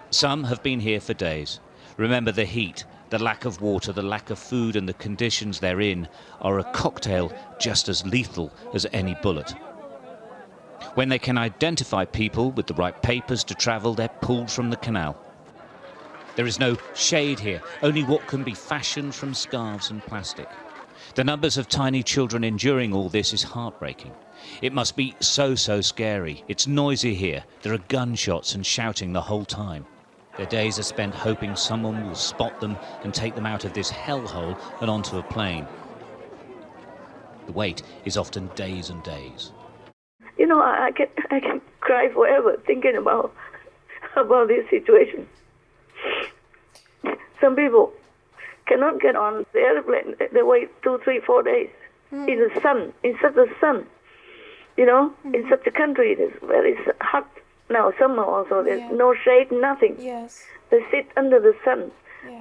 Some have been here for days. Remember, the heat, the lack of water, the lack of food and the conditions they're in are a cocktail just as lethal as any bullet. When they can identify people with the right papers to travel, they're pulled from the canal. There is no shade here, only what can be fashioned from scarves and plastic. The numbers of tiny children enduring all this is heartbreaking. It must be so scary. It's noisy here. There are gunshots and shouting the whole time. Their days are spent hoping someone will spot them and take them out of this hellhole and onto a plane. The wait is often days and days. I can cry forever thinking about this situation. Some people cannot get on the airplane. They wait 2, 3, 4 days in the sun, in such a sun. In such a country that's very hot. Now summer also, there's no shade, nothing. Yes. They sit under the sun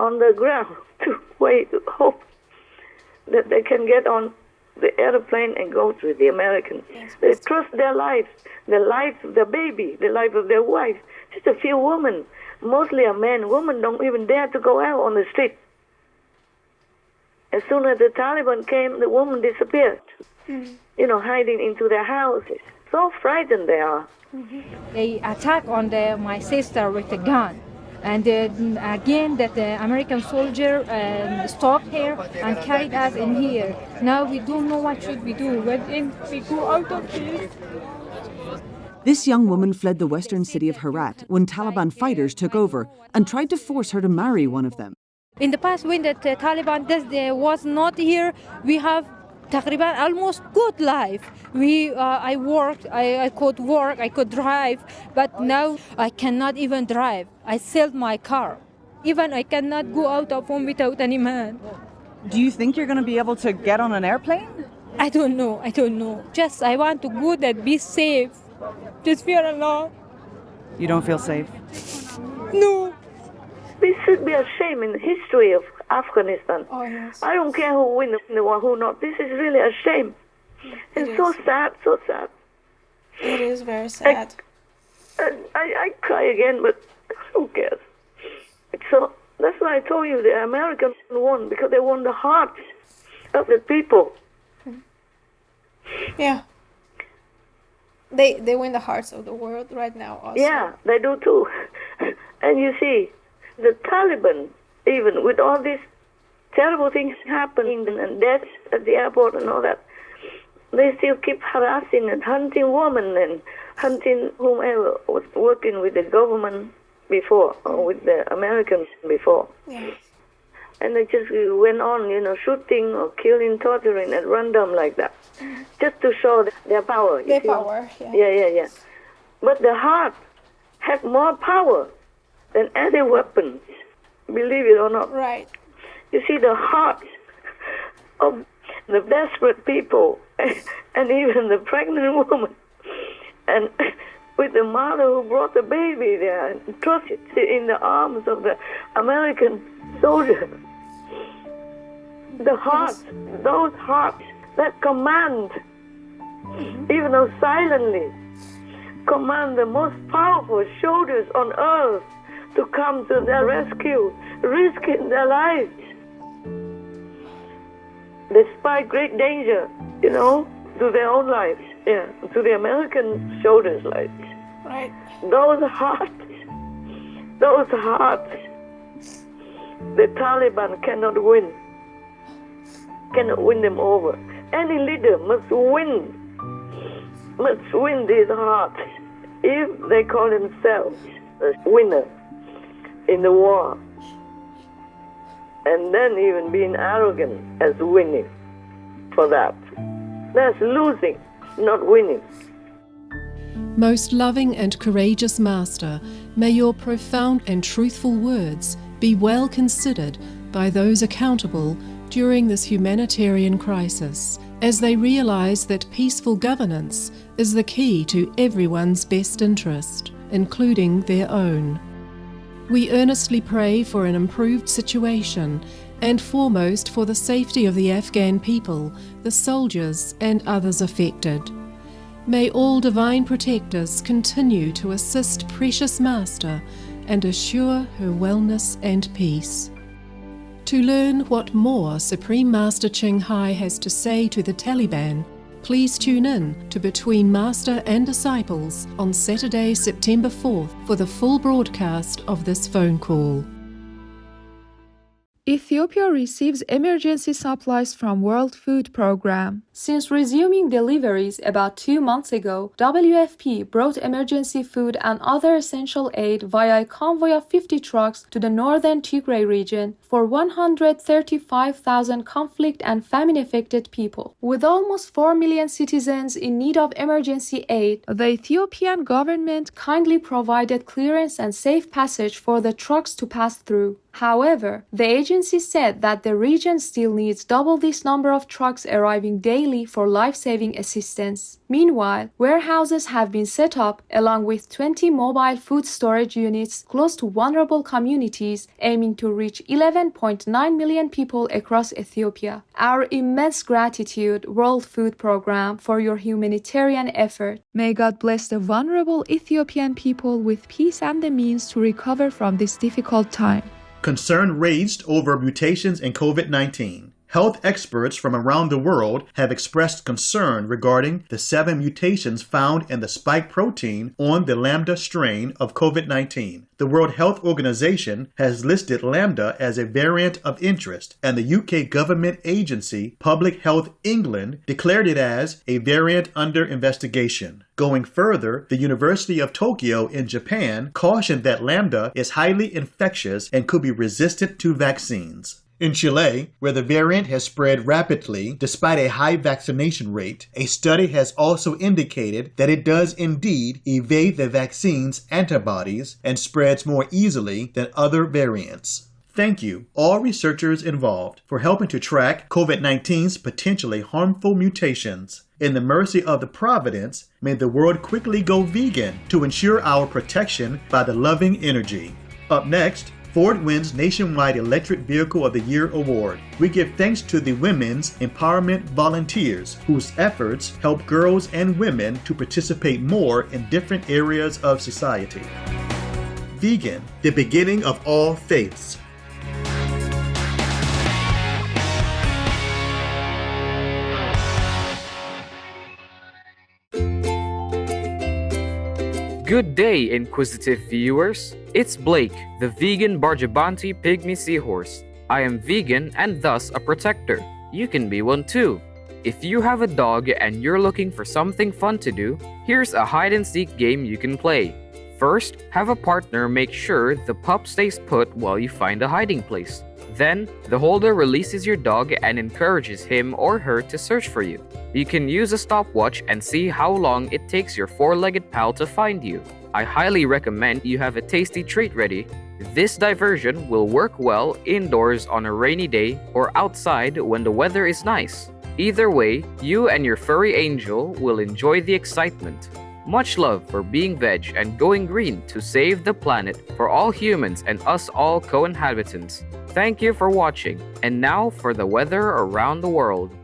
on the ground to wait, to hope that they can get on the airplane and go to the Americans. Yes, they trust their lives, the life of their baby, the life of their wife. Just a few women, mostly a man. Women don't even dare to go out on the street. As soon as the Taliban came, the women disappeared. Hiding into their houses. So frightened they are. They attack on my sister with a gun. And again, that the American soldier stopped here and carried us in here. Now we don't know what should we do. When we go out of here. This young woman fled the western city of Herat when Taliban fighters took over and tried to force her to marry one of them. In the past, when the Taliban was not here, we have تقريبا almost good life. I worked, I could work, I could drive, but now I cannot even drive. I sold my car. Even I cannot go out of home without any man. Do you think you're going to be able to get on an airplane? I don't know. Just I want to go and be safe. Just fear Allah. You don't feel safe? No. This should be a shame in the history of Afghanistan. Oh, yes. I don't care who wins the war, who not. This is really a shame. It's so sad, so sad. It is very sad. I cry again, but who cares? So that's why I told you the Americans won, because they won the hearts of the people. Yeah. They win the hearts of the world right now also. Yeah, they do too. And you see, the Taliban, even with all these terrible things happening and deaths at the airport and all that, they still keep harassing and hunting women and hunting whomever was working with the government before or with the Americans before. Yeah. And they just went on, shooting or killing, torturing at random like that, just to show their power. Their power, Yeah. But the heart has more power than any weapons, believe it or not. Right. You see, the heart of the desperate people and even the pregnant woman and with the mother who brought the baby there and trusted in the arms of the American soldier. The hearts, those hearts that command, even though silently, command the most powerful shoulders on earth to come to their rescue, risking their lives. Despite great danger, to their own lives, to the American soldiers' lives. Right. Those hearts, the Taliban cannot win them over. Any leader must win these hearts if they call themselves a winner in the war. And then even being arrogant as winning for that. That's losing, not winning. Most loving and courageous Master, may your profound and truthful words be well considered by those accountable during this humanitarian crisis, as they realize that peaceful governance is the key to everyone's best interest, including their own. We earnestly pray for an improved situation and foremost for the safety of the Afghan people, the soldiers and others affected. May all divine protectors continue to assist precious Master and assure her wellness and peace. To learn what more Supreme Master Ching Hai has to say to the Taliban, please tune in to Between Master and Disciples on Saturday, September 4th for the full broadcast of this phone call. Ethiopia receives emergency supplies from World Food Programme. Since resuming deliveries about 2 months ago, WFP brought emergency food and other essential aid via a convoy of 50 trucks to the northern Tigray region for 135,000 conflict and famine-affected people. With almost 4 million citizens in need of emergency aid, the Ethiopian government kindly provided clearance and safe passage for the trucks to pass through. However, the agency said that the region still needs double this number of trucks arriving daily for life-saving assistance. Meanwhile, warehouses have been set up along with 20 mobile food storage units close to vulnerable communities, aiming to reach 11.9 million people across Ethiopia. Our immense gratitude, World Food Programme, for your humanitarian effort. May God bless the vulnerable Ethiopian people with peace and the means to recover from this difficult time. Concern raised over mutations in COVID-19. Health experts from around the world have expressed concern regarding the 7 mutations found in the spike protein on the Lambda strain of COVID-19. The World Health Organization has listed Lambda as a variant of interest, and the UK government agency Public Health England declared it as a variant under investigation. Going further, the University of Tokyo in Japan cautioned that Lambda is highly infectious and could be resistant to vaccines. In Chile, where the variant has spread rapidly despite a high vaccination rate, a study has also indicated that it does indeed evade the vaccine's antibodies and spreads more easily than other variants. Thank you, all researchers involved, for helping to track COVID-19's potentially harmful mutations. In the mercy of the Providence, may the world quickly go vegan to ensure our protection by the loving energy. Up next, Ford wins Nationwide Electric Vehicle of the Year award. We give thanks to the Women's Empowerment Volunteers, whose efforts help girls and women to participate more in different areas of society. Vegan, the beginning of all faiths. Good day, inquisitive viewers. It's Blake, the vegan Barjabanti pygmy seahorse. I am vegan and thus a protector. You can be one too. If you have a dog and you're looking for something fun to do, here's a hide-and-seek game you can play. First, have a partner make sure the pup stays put while you find a hiding place. Then, the holder releases your dog and encourages him or her to search for you. You can use a stopwatch and see how long it takes your four-legged pal to find you. I highly recommend you have a tasty treat ready. This diversion will work well indoors on a rainy day or outside when the weather is nice. Either way, you and your furry angel will enjoy the excitement. Much love for being veg and going green to save the planet for all humans and us all co-inhabitants. Thank you for watching, and now for the weather around the world.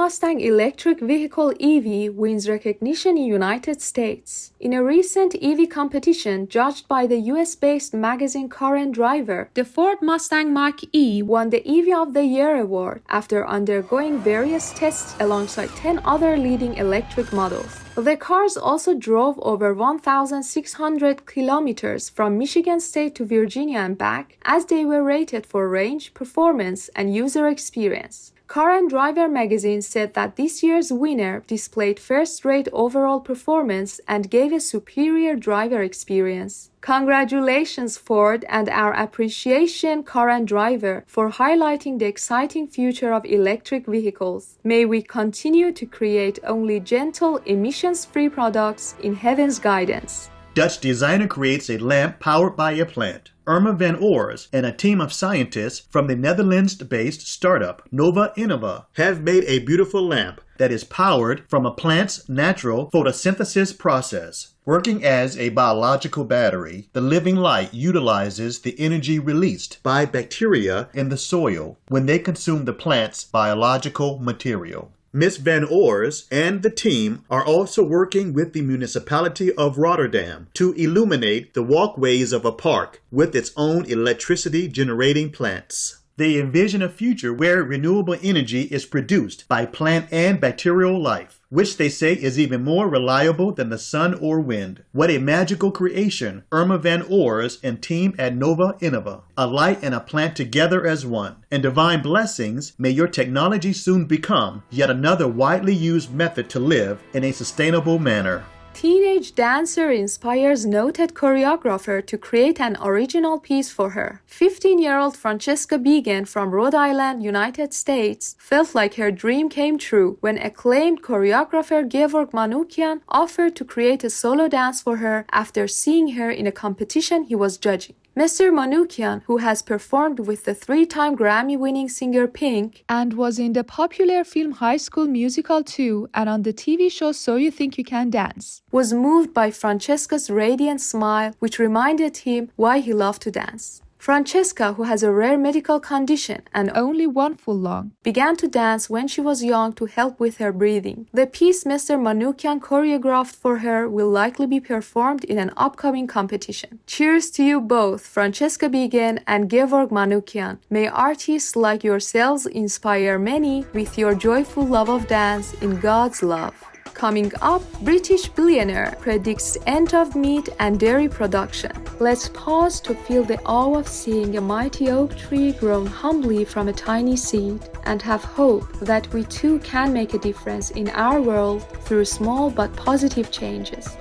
Mustang electric vehicle EV wins recognition in United States. In a recent EV competition judged by the US-based magazine Car and Driver, the Ford Mustang Mach-E won the EV of the Year award after undergoing various tests alongside 10 other leading electric models. The cars also drove over 1,600 kilometers from Michigan State to Virginia and back, as they were rated for range, performance, and user experience. Car and Driver magazine said that this year's winner displayed first-rate overall performance and gave a superior driver experience. Congratulations, Ford, and our appreciation, Car and Driver, for highlighting the exciting future of electric vehicles. May we continue to create only gentle, emissions-free products in heaven's guidance. Dutch designer creates a lamp powered by a plant. Irma van Oors and a team of scientists from the Netherlands-based startup NWN have made a beautiful lamp that is powered from a plant's natural photosynthesis process. Working as a biological battery, the living light utilizes the energy released by bacteria in the soil when they consume the plant's biological material. Ms. Van Oors and the team are also working with the municipality of Rotterdam to illuminate the walkways of a park with its own electricity generating plants. They envision a future where renewable energy is produced by plant and bacterial life, which they say is even more reliable than the sun or wind. What a magical creation, Irma van Oors and team at NWN. A light and a plant together as one. And divine blessings, may your technology soon become yet another widely used method to live in a sustainable manner. Teenage dancer inspires noted choreographer to create an original piece for her. 15-year-old Francesca Began from Rhode Island, United States, felt like her dream came true when acclaimed choreographer Georg Manoukian offered to create a solo dance for her after seeing her in a competition he was judging. Mr. Manoukian, who has performed with the 3-time Grammy-winning singer Pink and was in the popular film High School Musical 2 and on the TV show So You Think You Can Dance, was moved by Francesca's radiant smile, which reminded him why he loved to dance. Francesca, who has a rare medical condition and only one full lung, began to dance when she was young to help with her breathing. The piece Mr. Manoukian choreographed for her will likely be performed in an upcoming competition. Cheers to you both, Francesca Began and Georg Manoukian. May artists like yourselves inspire many with your joyful love of dance in God's love. Coming up, British billionaire predicts end of meat and dairy production. Let's pause to feel the awe of seeing a mighty oak tree grown humbly from a tiny seed and have hope that we too can make a difference in our world through small but positive changes.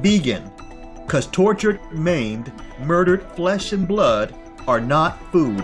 Vegan, 'cause tortured, maimed, murdered flesh and blood are not food.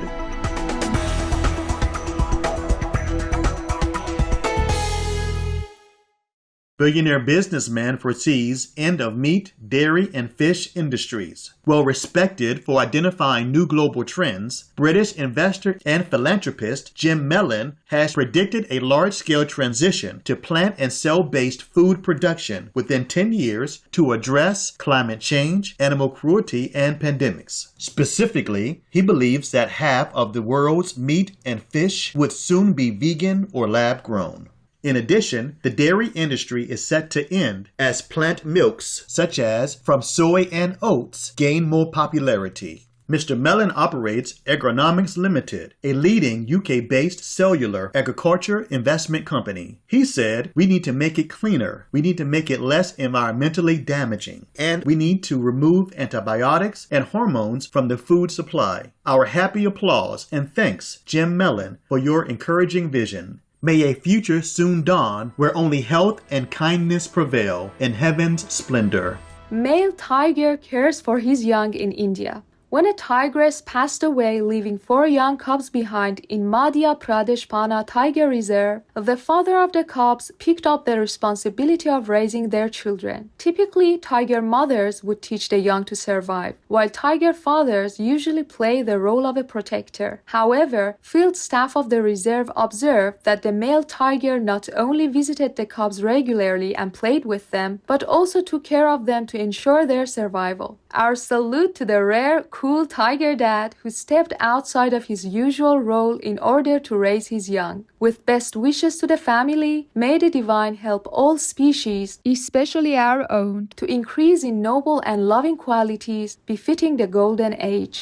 Billionaire businessman foresees end of meat, dairy, and fish industries. Well respected for identifying new global trends, British investor and philanthropist Jim Mellon has predicted a large-scale transition to plant and cell-based food production within 10 years to address climate change, animal cruelty, and pandemics. Specifically, he believes that half of the world's meat and fish would soon be vegan or lab-grown. In addition, the dairy industry is set to end as plant milks, such as from soy and oats, gain more popularity. Mr. Mellon operates Agronomics Limited, a leading UK-based cellular agriculture investment company. He said, "We need to make it cleaner, we need to make it less environmentally damaging, and we need to remove antibiotics and hormones from the food supply." Our happy applause and thanks, Jim Mellon, for your encouraging vision. May a future soon dawn where only health and kindness prevail in heaven's splendor. Male tiger cares for his young in India. When a tigress passed away, leaving 4 young cubs behind in Madhya Pradesh Panna Tiger Reserve, the father of the cubs picked up the responsibility of raising their children. Typically, tiger mothers would teach the young to survive, while tiger fathers usually play the role of a protector. However, field staff of the reserve observed that the male tiger not only visited the cubs regularly and played with them, but also took care of them to ensure their survival. Our salute to the rare, cool cool tiger dad who stepped outside of his usual role in order to raise his young. With best wishes to the family, may the divine help all species, especially our own, to increase in noble and loving qualities befitting the golden age.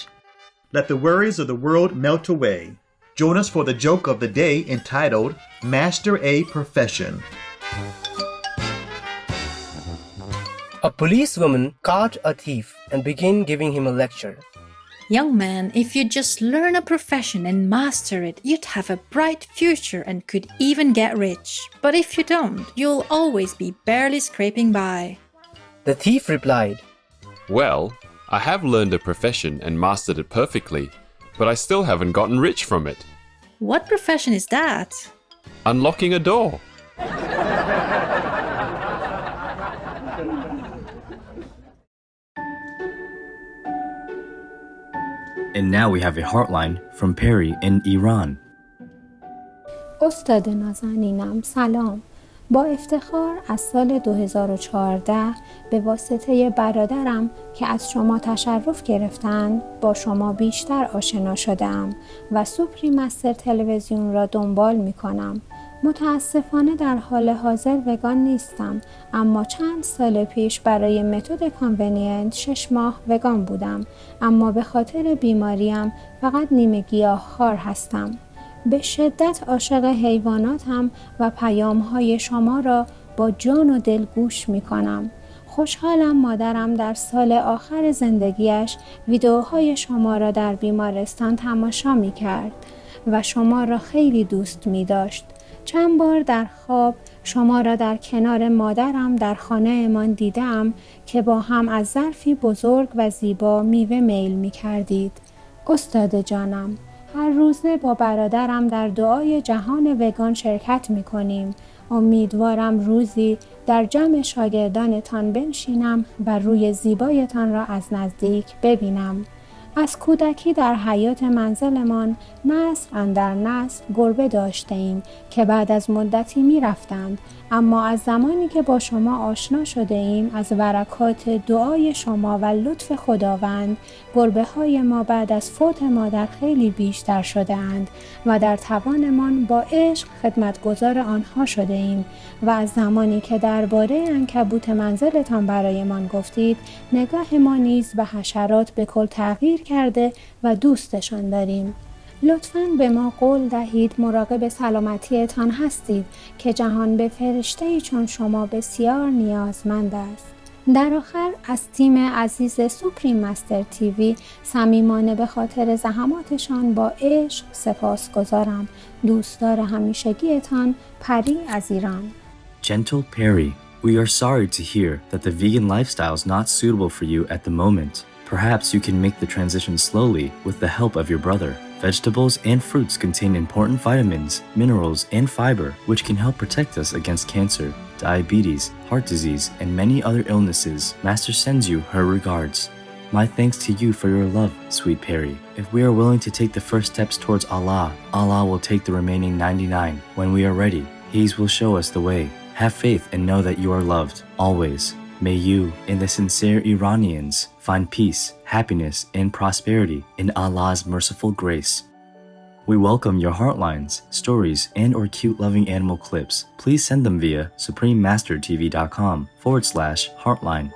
Let the worries of the world melt away. Join us for the joke of the day entitled Master a Profession. A policewoman caught a thief and began giving him a lecture. Young man, if you just learn a profession and master it, you'd have a bright future and could even get rich. But if you don't, you'll always be barely scraping by. The thief replied, Well, I have learned a profession and mastered it perfectly, but I still haven't gotten rich from it. What profession is that? Unlocking a door. And now we have a heartline from Perry in Iran. استاد نازنینم سلام. با افتخار از سال 2014 به واسطه برادرم که از شما تشرف گرفتند با شما بیشتر آشنا شدم و سوپریم مستر تلویزیون را دنبال می کنم. متاسفانه در حال حاضر وگان نیستم، اما چند سال پیش برای متد کانونینت 6 ماه وگان بودم، اما به خاطر بیماریم فقط نیمه گیاهخوار هستم. به شدت عاشق حیواناتم و پیام‌های شما را با جان و دل گوش می‌کنم. خوشحالم مادرم در سال آخر زندگیش ویدئوهای شما را در بیمارستان تماشا می‌کرد و شما را خیلی دوست می‌داشت. چند بار در خواب شما را در کنار مادرم در خانه‌مان دیدم که با هم از ظرفی بزرگ و زیبا میوه میل می‌کردید. استاد جانم، هر روزه با برادرم در دعای جهان وگان شرکت می‌کنیم. امیدوارم روزی در جمع شاگردانتان بنشینم و روی زیبایتان را از نزدیک ببینم. از کودکی در حیاط منزلمان نسل اندر نسل گربه داشته ایم که بعد از مدتی می رفتند، اما از زمانی که با شما آشنا شده ایم از برکات دعای شما و لطف خداوند گربه های ما بعد از فوت مادر خیلی بیشتر شده اند و در توانمان با عشق خدمتگزار آنها شده ایم و از زمانی که درباره عنکبوت منزلتان برایمان گفتید نگاه ما نیز به حشرات به کل تغییر کرده و دوستشان داریم. لطفاً به ما قول دهید مراقب سلامتیتان هستید که جهان به فرشته‌ای چون شما بسیار نیازمند است. در آخر از تیم عزیز سوپریم مستر تیوی صمیمانه به خاطر زحماتشان با عشق سپاسگزارم. دوستدار همیشگیتان پری از ایران. Gentle Perry, we are sorry to hear that the vegan lifestyle is not suitable for you at the moment. Perhaps you can make the transition slowly with the help of your brother. Vegetables and fruits contain important vitamins, minerals, and fiber, which can help protect us against cancer, diabetes, heart disease, and many other illnesses. Master sends you her regards. My thanks to you for your love, sweet Perry. If we are willing to take the first steps towards Allah, Allah will take the remaining 99. When we are ready, He will show us the way. Have faith and know that you are loved, always. May you and the sincere Iranians find peace, happiness, and prosperity in Allah's merciful grace. We welcome your heartlines, stories, and or cute loving animal clips. Please send them via suprememastertv.com/heartline.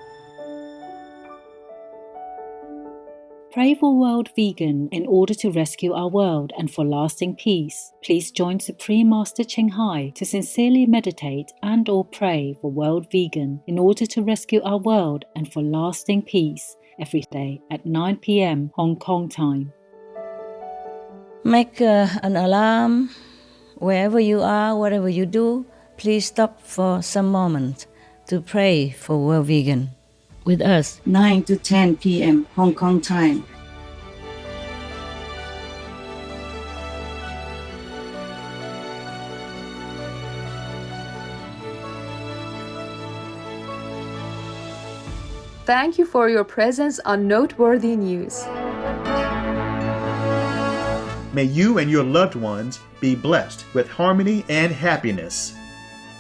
Pray for World Vegan in order to rescue our world and for lasting peace. Please join Supreme Master Cheng Hai to sincerely meditate and or pray for World Vegan in order to rescue our world and for lasting peace every day at 9 p.m. Hong Kong time. Make an alarm wherever you are, whatever you do. Please stop for some moment to pray for World Vegan. With us, 9 to 10 p.m. Hong Kong time. Thank you for your presence on Noteworthy News. May you and your loved ones be blessed with harmony and happiness.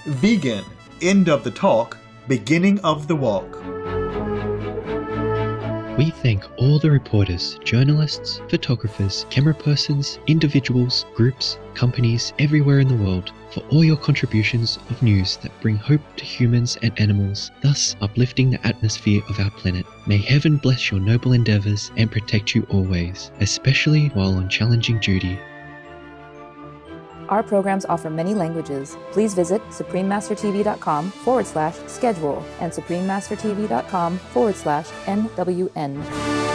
Vegan, end of the talk, beginning of the walk. We thank all the reporters, journalists, photographers, camera persons, individuals, groups, companies everywhere in the world for all your contributions of news that bring hope to humans and animals, thus uplifting the atmosphere of our planet. May heaven bless your noble endeavours and protect you always, especially while on challenging duty. Our programs offer many languages. Please visit suprememastertv.com/schedule and suprememastertv.com/NWN.